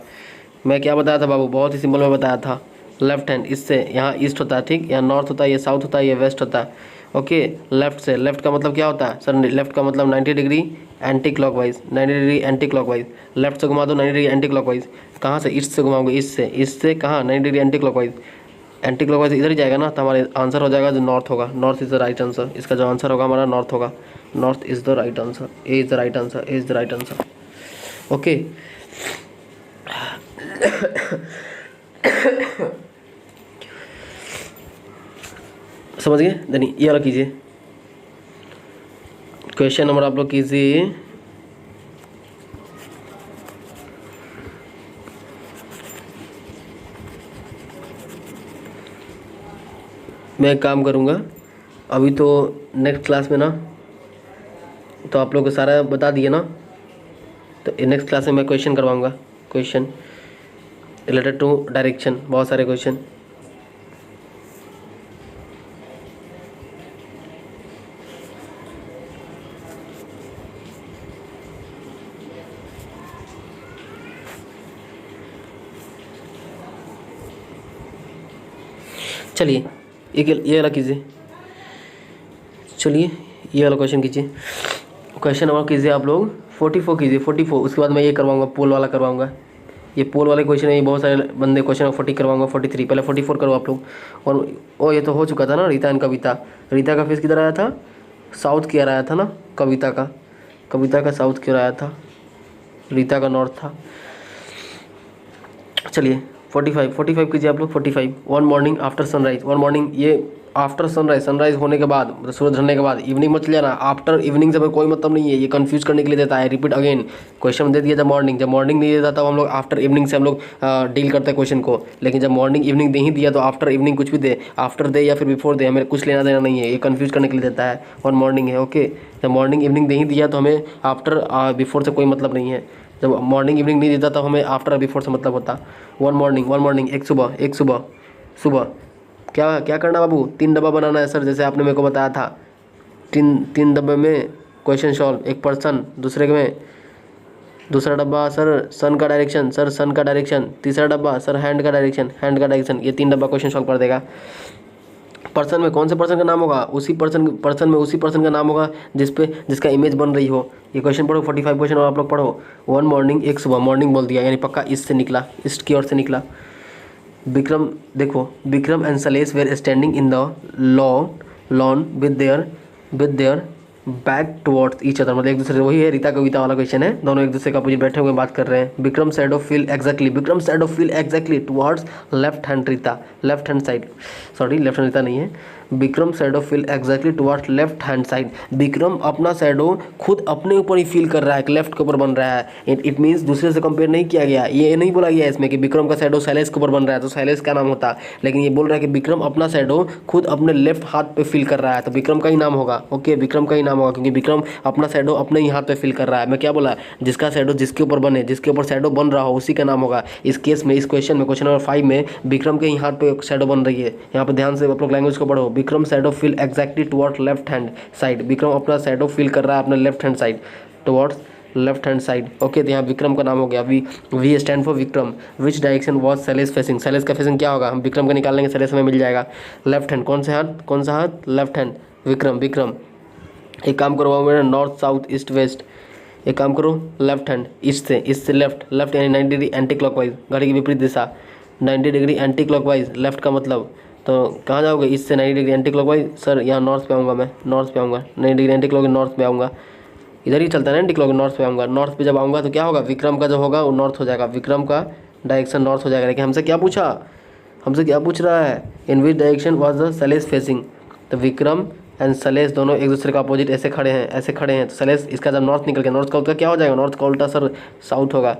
मैं क्या बताया था बाबू? बहुत ही सिंपल में बताया था। लेफ्ट हैंड इससे यहाँ ईस्ट होता है, ठीक। यहाँ नॉर्थ होता है, ये साउथ होता है, ये वेस्ट होता है। ओके लेफ्ट से। लेफ्ट का मतलब क्या होता है सर? लेफ्ट का मतलब 90 degree anti clockwise. 90 degree anti clockwise. Left से घुमा दो 90 डिग्री एंटी क्लॉकवाइज। कहाँ से? ईस्ट से घुमाओगे। ईस्ट से कहाँ? 90 degree anti clockwise. Anti clockwise इधर ही जाएगा ना, तो हमारा आंसर हो जाएगा जो नॉर्थ होगा। North is the right answer. इसका जो आंसर होगा हमारा नॉर्थ होगा। North is the right answer. A is the right answer. A is the right answer. Okay समझ गए? धनी ये वाला कीजिए। क्वेश्चन नंबर आप लोग कीजिए। मैं एक काम करूँगा अभी तो नेक्स्ट क्लास में ना, तो आप लोग को सारा बता दिए ना, तो नेक्स्ट क्लास में मैं क्वेश्चन करवाऊँगा। क्वेश्चन रिलेटेड टू डायरेक्शन, बहुत सारे क्वेश्चन। चलिए ये वाला कीजिए। चलिए ये वाला क्वेश्चन कीजिए। क्वेश्चन नंबर कीजिए आप लोग 44 कीजिए। 44 उसके बाद मैं ये करवाऊँगा, पोल वाला करवाऊँगा। ये पोल वाले क्वेश्चन है, बहुत सारे बंदे क्वेश्चन 40 करवाऊँगा। 43 पहले 44 करो आप लोग। और ओ ये तो हो चुका था ना रीता एंड कविता। रीता का फेस किधर आया था? साउथ की ओर आया था ना। कविता का साउथ की ओर आया था। रीता का नॉर्थ था। चलिए 45 कीजिए आप लोग। 45 one morning after sunrise. One morning ये आफ्टर सनराइज होने के बाद, मतलब सूरज ढलने के बाद। इवनिंग मत लेना, आफ्टर इवनिंग से कोई मतलब नहीं है, ये कंफ्यूज करने के लिए देता है। रिपीट अगेन क्वेश्चन दे दिया जब मॉर्निंग नहीं देता तब हम लोग आफ्टर इवनिंग से हम लोग डील करते हैं क्वेश्चन को। लेकिन जब मॉर्निंग इवनिंग नहीं दिया तो आफ्टर इवनिंग कुछ भी दे, आफ्टर दे या फिर बिफोर दे, हमें कुछ लेना देना नहीं है, ये कंफ्यूज करने के लिए देता है। वन मॉर्निंग है ओके। जब मॉर्निंग इवनिंग नहीं दिया तो हमें आफ्टर बिफोर से कोई मतलब नहीं है। जब मॉर्निंग इवनिंग नहीं देता तो हमें आफ्टर और बिफोर से मतलब होता। वन मॉर्निंग एक सुबह क्या करना बाबू? 3 डब्बा बनाना है सर, जैसे आपने मेरे को बताया था। तीन डब्बे में क्वेश्चन सॉल्व। एक पर्सन, दूसरे में दूसरा डब्बा सर सन का डायरेक्शन, सर सन का डायरेक्शन। तीसरा डब्बा सर हैंड का डायरेक्शन, हैंड का डायरेक्शन। ये 3 डब्बा क्वेश्चन सॉल्व कर देगा। पर्सन में कौन से पर्सन का नाम होगा? उसी पर्सन में उसी पर्सन का नाम होगा जिसका इमेज बन रही हो। ये क्वेश्चन पढ़ो, 45 क्वेश्चन और आप लोग पढ़ो। वन मॉर्निंग, एक सुबह, मॉर्निंग बोल दिया यानी पक्का ईस्ट से निकला, ईस्ट की ओर से निकला। विक्रम, देखो Vikram and Salesh were standing in the lawn with their back towards each other, मतलब एक दूसरे से, वही है रीता कविता वाला क्वेश्चन है, दोनों एक दूसरे का अपोजिट बैठे हुए बात कर रहे हैं। Vikram side of feel exactly towards left hand Rita, left hand side, sorry left hand Rita नहीं है। Vikram shadow feel exactly towards left hand side, Vikram अपना शैडो खुद अपने ऊपर ही फील कर रहा है, लेफ्ट के ऊपर बन रहा है। इट मीन्स दूसरे से कंपेयर नहीं किया गया, ये नहीं बोला गया इसमें कि विक्रम का शैडो शैलेश के ऊपर बन रहा है तो शैलेश का नाम होता, लेकिन ये बोल रहा है कि विक्रम अपना शैडो खुद अपने लेफ्ट हाथ पे फील कर रहा है तो विक्रम का ही नाम होगा। ओके, विक्रम का ही नाम होगा क्योंकि विक्रम अपना शैडो अपने ही हाथ पे फील कर रहा है। मैं क्या बोला, जिसका शैडो जिसके ऊपर बने, जिसके ऊपर शैडो बन रहा हो उसी का नाम होगा। इस केस में, इस क्वेश्चन में, क्वेश्चन नंबर 5 में विक्रम के ही हाथ पे शैडो बन रही है। यहाँ पे ध्यान से आप लोग लैंग्वेज को पढ़ो। Vikram shadow feel exactly towards left hand side, Vikram अपना शैडो फील कर रहा है अपने left hand side, towards left hand side. Okay, तो यहाँ विक्रम का नाम हो गया। V stand for Vikram. Which direction was Shailesh facing, Shailesh का फेसिंग क्या होगा, हम विक्रम का निकाल लेंगे, शैलेश हमें मिल जाएगा। लेफ्ट हैंड, कौन सा हाथ, लेफ्ट हैंड, विक्रम। एक काम करो मेरा, नॉर्थ साउथ ईस्ट वेस्ट, एक काम करो लेफ्ट हैंड, ईस्ट से लेफ्ट यानी 90 डिग्री एंटी क्लॉकवाइज, घड़ी की विपरीत दिशा, 90 डिग्री एंटी क्लॉकवाइज लेफ्ट का मतलब, तो कहाँ जाओगे, ईस्ट से 90 डिग्री एंटी क्लॉकवाइज। सर यहाँ नॉर्थ पे आऊँगा, मैं नॉर्थ पे आऊँगा, 90 डिग्री एंटी क्लॉक नॉर्थ पे आऊँगा, इधर ही चलता है ना एंटी क्लॉक, नॉर्थ पे आऊँगा। नॉर्थ पे जब आऊँगा तो क्या होगा, विक्रम का जो होगा वो नॉर्थ हो जाएगा, विक्रम का डायरेक्शन नॉर्थ हो जाएगा। लेकिन हमसे क्या पूछ रहा है, in which direction was the Shailesh facing, तो विक्रम एंड शैलेश दोनों एक दूसरे का अपोजिट ऐसे खड़े हैं तो शैलेश इसका जब नॉर्थ निकल गया, नॉर्थ का उल्टा क्या हो जाएगा, नॉर्थ का उल्टा सर साउथ होगा।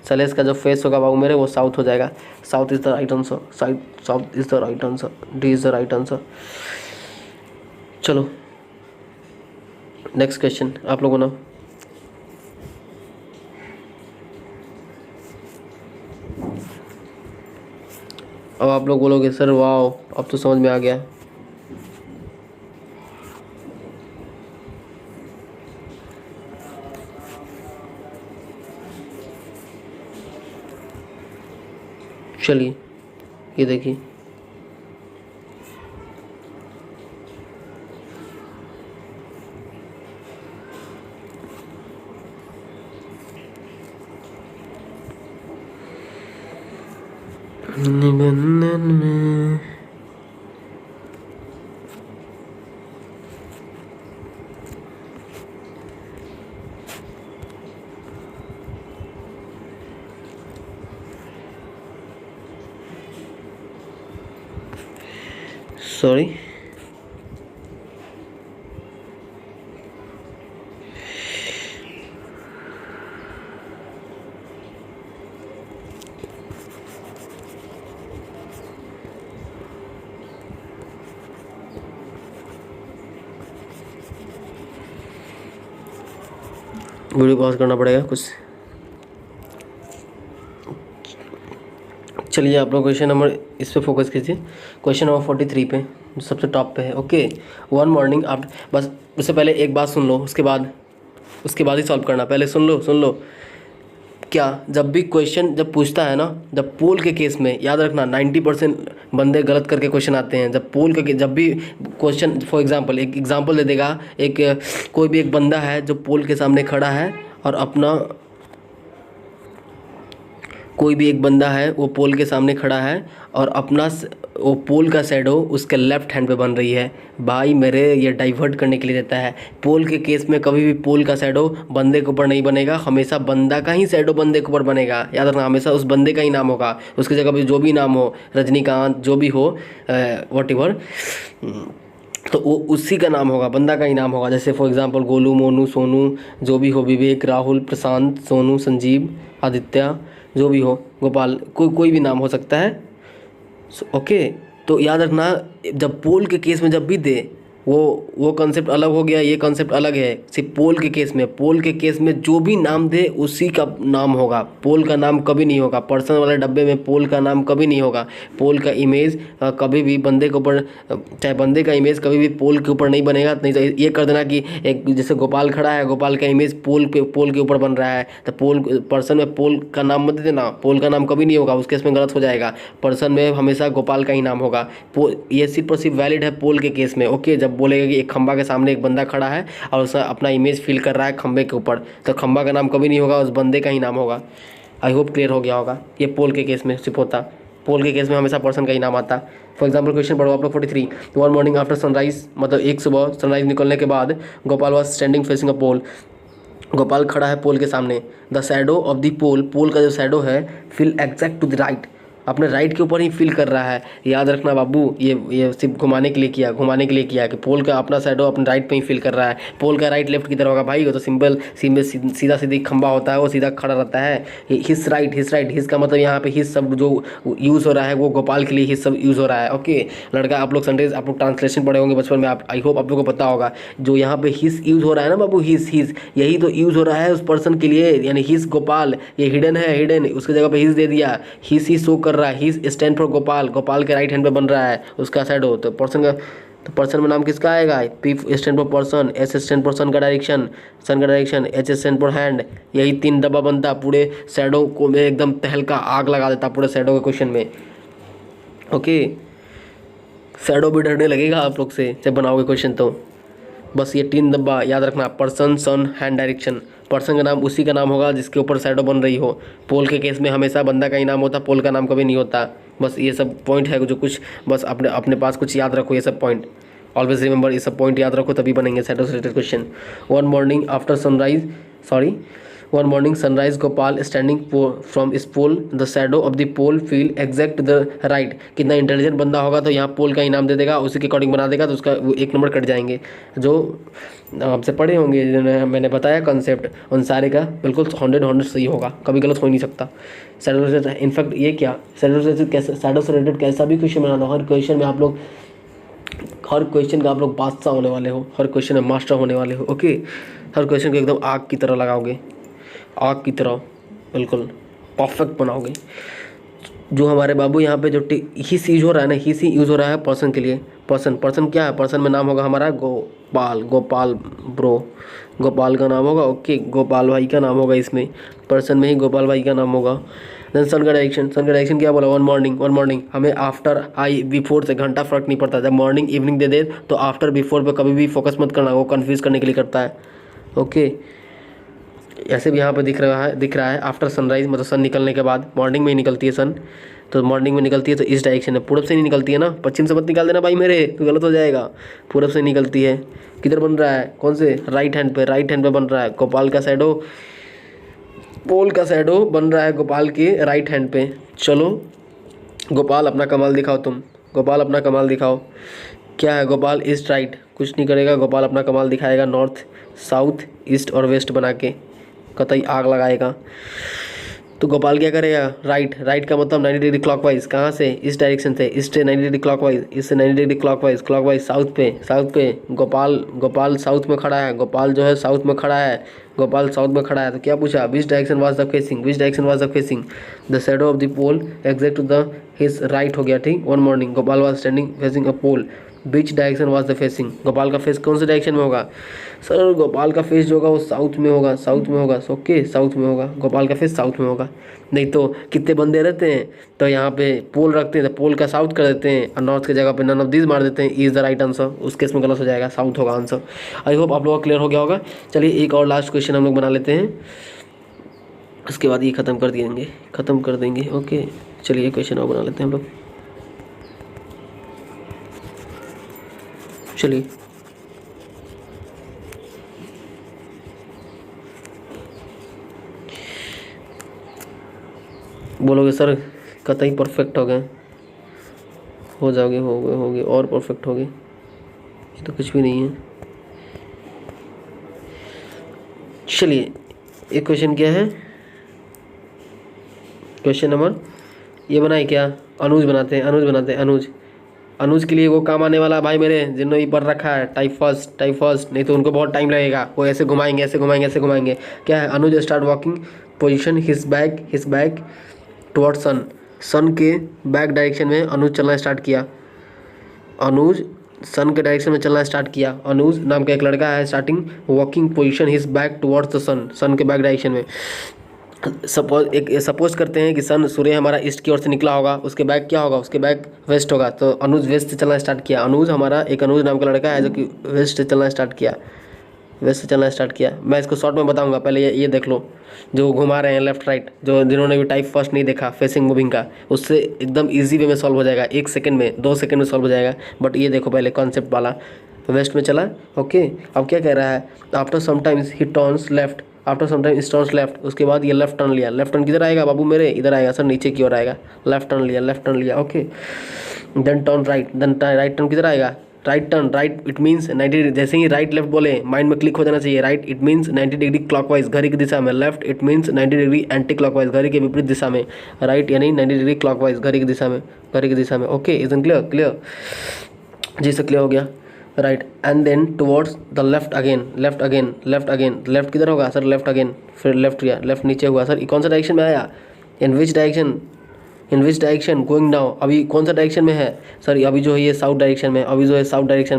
शैलेश का जो फेस होगा बाबू मेरे वो साउथ हो जाएगा। South is the right answer, south is the right answer, D is the right answer. चलो नेक्स्ट क्वेश्चन आप लोगों ने, अब आप लोग बोलोगे सर वाओ अब तो समझ में आ गया। चलिए ये देखिए, निबंधन में सॉरी वीडियो पॉज करना पड़ेगा कुछ। चलिए आप लोग क्वेश्चन नंबर इस पे फोकस कीजिए, क्वेश्चन नंबर 43 पे जो सबसे टॉप पे है। ओके, वन मॉर्निंग आफ्टर, बस उससे पहले एक बात सुन लो, उसके बाद ही सॉल्व करना, पहले सुन लो। क्या जब भी क्वेश्चन जब पूछता है ना, जब पोल के केस में याद रखना 90% बंदे गलत करके क्वेश्चन आते हैं। जब पोल के जब भी क्वेश्चन, फॉर एग्जांपल एक एग्जांपल दे देगा, कोई भी एक बंदा है जो पोल के सामने खड़ा है और अपना, कोई भी एक बंदा है वो पोल के सामने खड़ा है और अपना वो पोल का शैडो उसके लेफ्ट हैंड पे बन रही है। भाई मेरे ये डाइवर्ट करने के लिए देता है। पोल के केस में कभी भी पोल का शैडो बंदे के ऊपर नहीं बनेगा, हमेशा बंदा का ही शैडो बंदे के ऊपर बनेगा। याद रखना, हमेशा उस बंदे का ही नाम होगा, उसकी जगह पे जो भी नाम हो, रजनीकांत जो भी हो, व्हाटएवर, तो वो उसी का नाम होगा, बंदा का ही नाम होगा। जैसे फॉर एग्जांपल गोलू, मोनू, सोनू जो भी हो, विवेक, राहुल, प्रशांत, सोनू, संजीव, आदित्य जो भी हो, गोपाल, कोई भी नाम हो सकता है। ओके, तो याद रखना जब पोल के केस में जब भी दे वो कंसेप्ट अलग हो गया, ये कंसेप्ट अलग है। सिर्फ पोल के केस में, पोल के केस में जो भी नाम दे उसी का नाम होगा, पोल का नाम कभी नहीं होगा। पर्सन वाले डब्बे में पोल का नाम कभी नहीं होगा। पोल का इमेज कभी भी बंदे के ऊपर, चाहे बंदे का इमेज कभी भी पोल के ऊपर नहीं बनेगा। नहीं तो ये कर देना कि एक जैसे गोपाल खड़ा है, गोपाल का इमेज पोल के ऊपर बन रहा है, तो पोल पर्सन में पोल का नाम मत देना, पोल का नाम कभी नहीं होगा, उस केस में गलत हो जाएगा। पर्सन में हमेशा गोपाल का ही नाम होगा। ये सिर्फ और सिर्फ वैलिड है पोल के केस में। ओके, जब बोलेगा कि एक खंबा के सामने एक बंदा खड़ा है और उसका अपना इमेज फिल कर रहा है खंबे के ऊपर, तो खंबा का नाम कभी नहीं होगा, उस बंदे का ही नाम होगा। आई होप क्लियर हो गया होगा। ये पोल के केस में सिर्फ होता, पोल के केस में हमेशा पर्सन का ही नाम आता। फॉर एग्जाम्पल क्वेश्चन पढ़ो आप लोग 43। वन मॉर्निंग आफ्टर सनराइज, मतलब एक सुबह सनराइज निकलने के बाद Gopal was standing facing a pole, Gopal खड़ा है पोल के सामने। The shadow of the pole, pole का जो शैडो है, fell exact to the right, अपने राइट के ऊपर ही फिल कर रहा है। याद रखना बाबू, ये सिर्फ घुमाने के लिए किया कि पोल का अपना शैडो अपने राइट पे ही फिल कर रहा है। पोल का राइट लेफ्ट की तरफ होगा भाई, वो तो सिंपल सीधा सीधी खंबा होता है, वो सीधा खड़ा रहता है। हिस राइट, हिस का मतलब यहाँ पे हिस सब जो यूज़ हो रहा है वो गोपाल के लिए हिस सब यूज़ हो रहा है। ओके लड़का, आप लोग संडेज आप लोग ट्रांसलेशन पढ़े होंगे बचपन में, आप आई होप आप लोग को पता होगा। जो यहाँ पे हिस यूज़ हो रहा है ना बाबू, हिस यही तो यूज़ हो रहा है उस पर्सन के लिए, यानी हिस गोपाल, ये हिडन है, हिडन उसकी जगह पे हिस दे दिया, हिस ही शो कर रहा है। हिस स्टैंड फॉर गोपाल, गोपाल के राइट हैंड पे बन रहा है उसका शैडो। तो पर्सन का, तो पर्सन में नाम किसका आएगा? P stand for person, S stand for sun का डायरेक्शन, सन का direction, H stand for hand. यही 3 डब्बा बनता, पूरे शैडो को में एकदम तहलका आग लगा देता पूरे शैडो के क्वेश्चन में। ओके, शैडो भी डरने लगेगा आप लोग से जब बनाओगे क्वेश्चन। तो बस ये 3 डब्बा याद रखना, पर्सन, सन, हैंड, डायरेक्शन। पर्सन का नाम उसी का नाम होगा जिसके ऊपर शैडो बन रही हो। पोल के केस में हमेशा बंदा का ही नाम होता, पोल का नाम कभी नहीं होता। बस ये सब पॉइंट है जो कुछ, बस अपने पास कुछ याद रखो ये सब पॉइंट। ऑलवेज रिमेंबर, ये सब पॉइंट याद रखो तभी बनेंगे शैडो से related question. One morning sunrise Gopal standing from इस pole, the shadow of the pole feel exact the right. कितना इंटेलिजेंट बंदा होगा तो यहाँ पोल का ही नाम दे देगा, उसी के अकॉर्डिंग बना देगा, तो उसका वो 1 नंबर कट जाएंगे। जो आपसे पढ़े होंगे, मैंने बताया कंसेप्ट, उन सारे का बिल्कुल 100 सही होगा, कभी गलत हो ही नहीं सकता। शैडो से इनफैक्ट ये क्या, शैडो से रिलेटेड कैसा भी क्वेश्चन बना दो, हर क्वेश्चन का आप लोग बादशाह होने वाले हो, हर क्वेश्चन में मास्टर होने वाले हो। ओके, हर क्वेश्चन को एकदम आग की तरह लगाओगे, आग की तरह बिल्कुल परफेक्ट बनाओगे। जो हमारे बाबू यहाँ पे जो हिस यूज हो रहा है ना, हिस ही यूज़ हो रहा है पर्सन के लिए। पर्सन क्या है? पर्सन में नाम होगा हमारा गोपाल ब्रो, गोपाल का नाम होगा। ओके, गोपाल भाई का नाम होगा इसमें, पर्सन में ही गोपाल भाई का नाम होगा। देन सन का डायरेक्शन क्या बोला? One morning. हमें आफ्टर आई बिफोर से घंटा फर्क नहीं पड़ता, जब मॉर्निंग इवनिंग दे दे तो आफ्टर बिफोर पे कभी भी फोकस मत करना, वो कन्फ्यूज़ करने के लिए करता है। ओके, ऐसे भी यहाँ पे दिख रहा है आफ्टर सनराइज, मतलब सन निकलने के बाद। मॉर्निंग में ही निकलती है सन, तो मॉर्निंग में निकलती है तो इस डायरेक्शन में, पूरब से नहीं निकलती है ना, पश्चिम से मत निकाल देना भाई मेरे, तो गलत हो जाएगा। पूरब से निकलती है। किधर बन रहा है? कौन से? राइट हैंड पे बन रहा है। गोपाल का शैडो, पोल का शैडो बन रहा है गोपाल के राइट हैंड पे। चलो गोपाल अपना कमाल दिखाओ, गोपाल अपना कमाल दिखाओ। क्या है? गोपाल ईस्ट राइट, कुछ नहीं करेगा, गोपाल अपना कमाल दिखाएगा, नॉर्थ साउथ ईस्ट और वेस्ट बना के कतई आग लगाएगा। तो गोपाल क्या करेगा? राइट का मतलब 90 डिग्री क्लॉकवाइज। कहाँ से? इस डायरेक्शन से, इस से 90 डिग्री क्लॉकवाइज, इससे 90 डिग्री क्लॉकवाइज साउथ पे। गोपाल साउथ में खड़ा है, गोपाल जो है साउथ में खड़ा है, तो क्या पूछा? Which direction was the facing the shadow of the pole exact to the his right हो गया, ठीक। One morning Gopal was standing facing a pole, which direction was the facing. Gopal का फेस कौन से डायरेक्शन में होगा? सर गोपाल का फेस जो होगा वो साउथ में होगा। ओके, साउथ में होगा, गोपाल का फेस साउथ में होगा। नहीं तो कितने बंदे रहते हैं तो यहाँ पे पोल रखते हैं, तो पोल का साउथ कर देते हैं और नॉर्थ की जगह पे नन ऑफ दीज मार देते हैं। इज द राइट आंसर, उस केस में गलत हो जाएगा, साउथ होगा आंसर। आई होप आप लोगों को क्लियर हो गया होगा। चलिए एक और लास्ट क्वेश्चन हम लोग बना लेते हैं, उसके बाद ये ख़त्म कर देंगे। ओके, चलिए एक क्वेश्चन और बना लेते हैं हम लोग। चलिए बोलोगे सर कतई परफेक्ट हो गए, हो जाओगे, हो गए और परफेक्ट हो गए, ये तो कुछ भी नहीं है। चलिए एक क्वेश्चन क्या है? क्वेश्चन नंबर ये बनाए क्या? अनुज बनाते हैं। अनुज के लिए वो काम आने वाला भाई मेरे, जिन्होंने भी पढ़ रखा है टाइप फर्स्ट, नहीं तो उनको बहुत टाइम लगेगा, वो ऐसे घुमाएंगे ऐसे घुमाएंगे ऐसे घुमाएंगे। क्या है, Anuj start walking position his back toward sun, sun के बैक डायरेक्शन में अनुज चलना स्टार्ट किया। अनुज सन के डायरेक्शन में चलना स्टार्ट किया। अनुज नाम का एक लड़का है, starting walking position his back towards the sun, sun के बैक डायरेक्शन में। सपोज करते हैं कि सन, सूर्य हमारा ईस्ट की ओर से निकला होगा, उसके बैक क्या होगा, उसके बैक वेस्ट होगा, तो अनुज वेस्ट से चलना स्टार्ट किया। अनुज हमारा एक अनुज नाम का लड़का है जो कि वेस्ट से चलना स्टार्ट किया, वेस्ट से चलना स्टार्ट किया। मैं इसको शॉर्ट में बताऊंगा, पहले ये देख लो, जो घुमा रहे हैं लेफ्ट राइट, जो जिन्होंने भी टाइप फर्स्ट नहीं देखा फेसिंग मूविंग का, उससे एकदम इजी वे में सॉल्व हो जाएगा, 1 सेकंड में 2 सेकंड में सॉल्व हो जाएगा। बट ये देखो पहले कॉन्सेप्ट वाला, वेस्ट में चला। ओके, अब क्या कह रहा है, after sometimes he turns left, after sometimes turns left, उसके बाद ये लेफ्ट टर्न लिया। लेफ्ट टर्न किधर आएगा बाबू मेरे, इधर आएगा सर, नीचे की ओर आएगा। लेफ्ट टर्न लिया। Okay, then turn right, then right turn किधर आएगा, right turn, right it means 90 degree. जैसे ही राइट लेफ्ट बोले माइंड में क्लिक हो जाना चाहिए। Right it means 90 degree clockwise, घड़ी की दिशा में। Left it means 90 degree anti clockwise, घड़ी के विपरीत दिशा में। राइट यानी 90 डिग्री क्लॉकवाइज, घड़ी की दिशा में। ओके, इज इन क्लियर जी से क्लियर हो गया। Right and then towards the left again, left किधर होगा सर, लेफ्ट अगेन, फिर लेफ्ट किया, लेफ्ट नीचे हुआ सर, कौन सा डायरेक्शन में आया, in which direction going now, अभी कौन सा डायरेक्शन में है सर, अभी जो है ये साउथ डायरेक्शन में,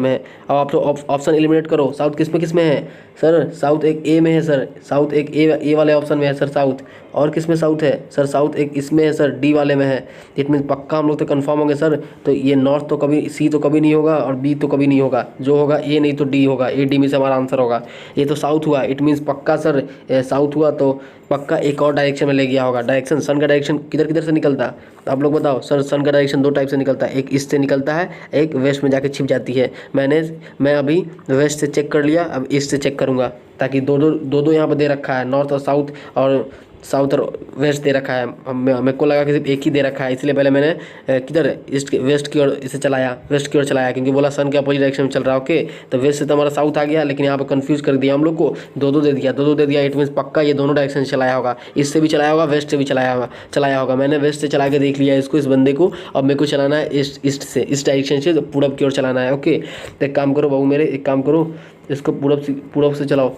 है। अब आप लोग ऑप्शन एलिमिनेट करो, साउथ किस में है सर, साउथ एक ए में है सर, साउथ एक ए वाले ऑप्शन में है सर साउथ। और किस में साउथ है सर, साउथ एक इसमें है सर, डी वाले में है। इट मीन्स पक्का हम लोग तो कंफर्म होंगे सर, तो ये नॉर्थ तो कभी, सी तो कभी नहीं होगा और बी तो कभी नहीं होगा, जो होगा ए नहीं तो डी होगा, ए डी में से हमारा आंसर होगा। ये तो साउथ हुआ, इट मीन्स पक्का सर साउथ हुआ, तो पक्का एक और डायरेक्शन में ले गया होगा। डायरेक्शन, सन का डायरेक्शन किधर से निकलता है, तो आप लोग बताओ सर, सन का डायरेक्शन 2 टाइप से निकलता है, एक ईस्ट से निकलता है, एक वेस्ट में जाके छिप जाती है। मैं अभी वेस्ट से चेक कर लिया, अब ईस्ट से चेक करूँगा, ताकि दो यहाँ पर दे रखा है, नॉर्थ और साउथ और वेस्ट दे रखा है। मेरे को लगा कि सिर्फ एक ही दे रखा है, इसलिए पहले मैंने किधर वेस्ट की ओर इसे चलाया, वेस्ट की ओर चलाया, क्योंकि बोला सन के अपोजिट डायरेक्शन में चल रहा है। ओके, तो वेस्ट से तो हमारा साउथ आ गया, लेकिन यहाँ पर कंफ्यूज कर दिया हम लोग को, दो दे दिया। इट मीन्स पक्का ये दोनों डायरेक्शन से चलाया होगा, इससे भी चलाया होगा, वेस्ट से भी चलाया होगा। मैंने वेस्ट से चला के देख लिया इसको, इस बंदे को। अब मेरे को चलाना है ईस्ट से, इस डायरेक्शन से पूरब की ओर चलाना है। ओके, तो एक काम करो बाबू मेरे, एक काम करो, इसको पूरब से चलाओ।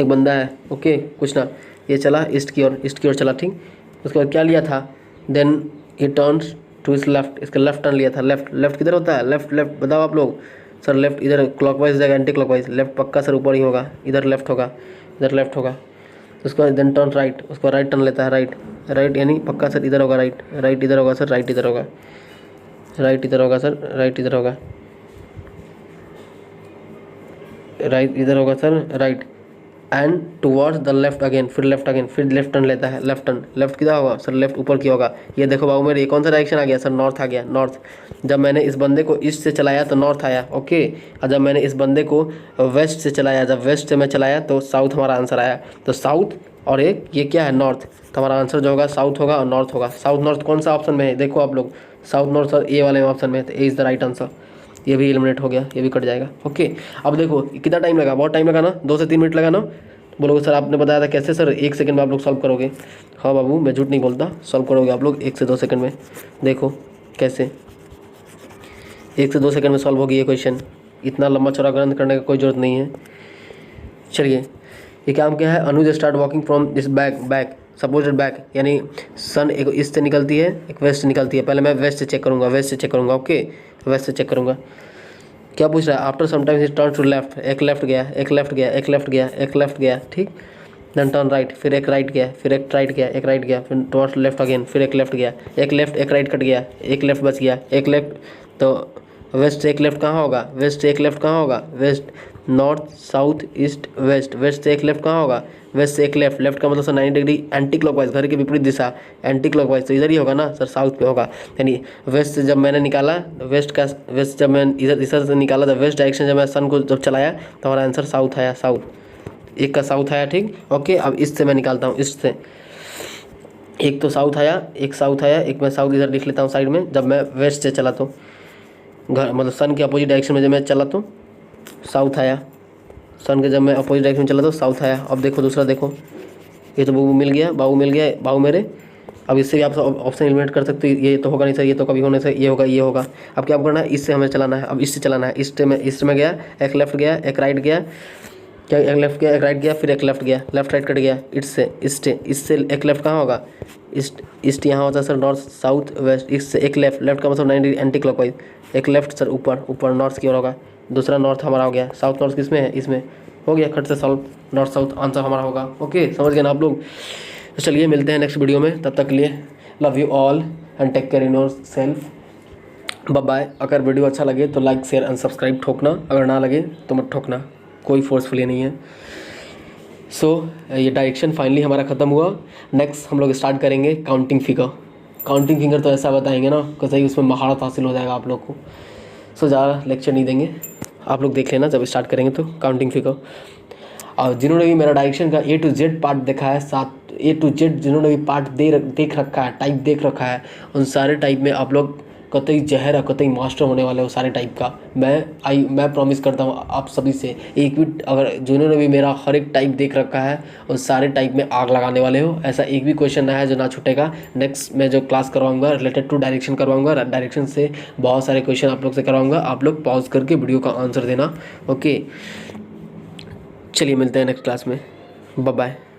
एक बंदा है, ओके, कुछ ना, ये चला ईस्ट की ओर चला, ठीक। उसके बाद क्या लिया था, देन ये टर्न्स टू इस लेफ्ट, इसका लेफ्ट टर्न लिया था। लेफ्ट किधर होता है, लेफ्ट बताओ आप लोग सर, लेफ्ट इधर क्लॉकवाइज जाएगा, एंटी क्लॉकवाइज, लेफ्ट पक्का सर ऊपर ही होगा, इधर लेफ्ट होगा। उसके बाद देन टर्न राइट, उसको राइट टर्न लेता है, राइट यानी पक्का सर इधर होगा, राइट इधर होगा सर, राइट इधर होगा सर, राइट इधर होगा sir, right and towards the left again, फिर लेफ्ट टर्न लेता है। लेफ्ट किधर होगा सर, लेफ्ट ऊपर की होगा। ये देखो बाबू मेरे, कौन सा डायरेक्शन आ गया सर, नॉर्थ आ गया, नॉर्थ। जब मैंने इस बंदे को ईस्ट से चलाया तो नॉर्थ आया। ओके, और जब मैंने इस बंदे को वेस्ट से चलाया, जब वेस्ट से मैं चलाया तो साउथ हमारा आंसर आया। तो साउथ और एक ये क्या है, नॉर्थ, तो हमारा आंसर जो होगा साउथ होगा और नॉर्थ होगा। साउथ नॉर्थ कौन सा ऑप्शन में है, देखो आप लोग, साउथ नॉर्थ सर ए वाले ऑप्शन में है, तो A is the right answer. ये भी एलिमिनेट हो गया, ये भी कट जाएगा। ओके, अब देखो कितना टाइम लगा, बहुत टाइम लगा ना, 2 से 3 मिनट लगा ना। बोलोगे सर आपने बताया था कैसे सर, 1 सेकंड में आप लोग सॉल्व करोगे। हाँ बाबू, मैं झूठ नहीं बोलता, सॉल्व करोगे आप लोग 1 से 2 सेकंड में। देखो कैसे 1 से 2 सेकंड में सॉल्व होगी ये क्वेश्चन, इतना लंबा चौड़ा ग्रंथ करने का कोई ज़रूरत नहीं है। चलिए, ये काम क्या है, Anuj start walking from this back supposed back, यानी सन एक ईस्ट से निकलती है, एक वेस्ट से निकलती है। पहले मैं वेस्ट से चेक करूँगा, ओके, वेस्ट से चेक करूँगा। क्या पूछ रहा है, after sometimes it turn to left, एक लेफ्ट गया, ठीक। देन टर्न राइट, फिर एक राइट गया, फिर एक राइट गया, फिर टुवर्ड्स लेफ्ट अगेन, फिर एक लेफ्ट गया, एक राइट कट गया, एक लेफ्ट बच गया, एक लेफ्ट। तो वेस्ट से एक लेफ्ट कहाँ होगा, west, north, south, east, west से एक लेफ्ट कहाँ होगा, वेस्ट से एक लेफ्ट का मतलब सर 90 डिग्री एंटी क्लॉकवाइज, घर के विपरीत दिशा, एंटी क्लॉकवाइज, तो इधर ही होगा ना सर, साउथ पे होगा। यानी वेस्ट से जब मैंने निकाला, वेस्ट जब मैं इधर से निकाला था, वेस्ट डायरेक्शन जब मैं सन को जब चलाया तो हमारा आंसर साउथ आया, एक का साउथ आया, ठीक। ओके, अब ईस्ट से मैं निकालता हूँ, ईस्ट से एक तो साउथ आया, एक मैं साउथ इधर लिख लेता हूँ साइड में। जब मैं वेस्ट से चला तो घर मतलब सन के अपोजिट डायरेक्शन में जब मैं चला तो साउथ आया, सन के जब मैं अपोजिट डायरेक्शन में चला तो साउथ आया। अब देखो दूसरा, देखो ये तो बाबू मिल गया बाबू मेरे, अब इससे भी आप ऑप्शन एलिमिनेट कर सकते हो, ये तो होगा नहीं सर, ये तो कभी होने से ये होगा, ये होगा। अब क्या करना है, इससे हमें चलाना है, अब इससे चलाना है, इसमें गया, एक लेफ्ट गया, एक राइट गया, क्या एक लेफ्ट गया, एक राइट गया, फिर एक लेफ्ट गया, लेफ्ट राइट कट गया, इससे एक लेफ्ट कहाँ होगा, ईस्ट यहाँ होता है सर, नॉर्थ साउथ वेस्ट, इससे एक लेफ्ट, लेफ्ट का मतलब 90 एंटी क्लॉकवाइज, एक लेफ्ट सर ऊपर नॉर्थ की ओर होगा, दूसरा नॉर्थ हमारा हो गया, साउथ नॉर्थ किसमें है, इसमें हो गया, खट से सॉल्व, नॉर्थ साउथ आंसर हमारा होगा। ओके, समझ गए ना आप लोग। तो चलिए मिलते हैं नेक्स्ट वीडियो में, तब तक के लिए love you all and take care in your self, bye bye. अगर वीडियो अच्छा लगे तो लाइक शेयर एंड सब्सक्राइब ठोकना, अगर ना लगे तो मत ठोकना, कोई फोर्सफुली नहीं है। ये डायरेक्शन फाइनली हमारा ख़त्म हुआ। नेक्स्ट हम लोग स्टार्ट करेंगे काउंटिंग फिगर। काउंटिंग फिगर तो ऐसा बताएंगे ना कि सही उसमें महारत हासिल हो जाएगा आप लोग को। ज़्यादा लेक्चर नहीं देंगे, आप लोग देख लेना जब स्टार्ट करेंगे तो काउंटिंग फिगर। और जिन्होंने भी मेरा डायरेक्शन का A to Z पार्ट देखा है, A to Z जिन्होंने भी पार्ट देख रखा है, टाइप देख रखा है, उन सारे टाइप में आप लोग कतई जहर है, कतई मास्टर होने वाले हो सारे टाइप का। मैं प्रॉमिस करता हूँ आप सभी से, एक भी अगर जिन्होंने भी मेरा हर एक टाइप देख रखा है उन सारे टाइप में आग लगाने वाले हो। ऐसा एक भी क्वेश्चन ना है जो ना छूटेगा। नेक्स्ट मैं जो क्लास करवाऊंगा रिलेटेड टू डायरेक्शन करवाऊंगा, डायरेक्शन से बहुत सारे क्वेश्चन आप लोग से करवाऊंगा, आप लोग पॉज करके वीडियो का आंसर देना। ओके, चलिए मिलते हैं नेक्स्ट क्लास में, बाय बाय।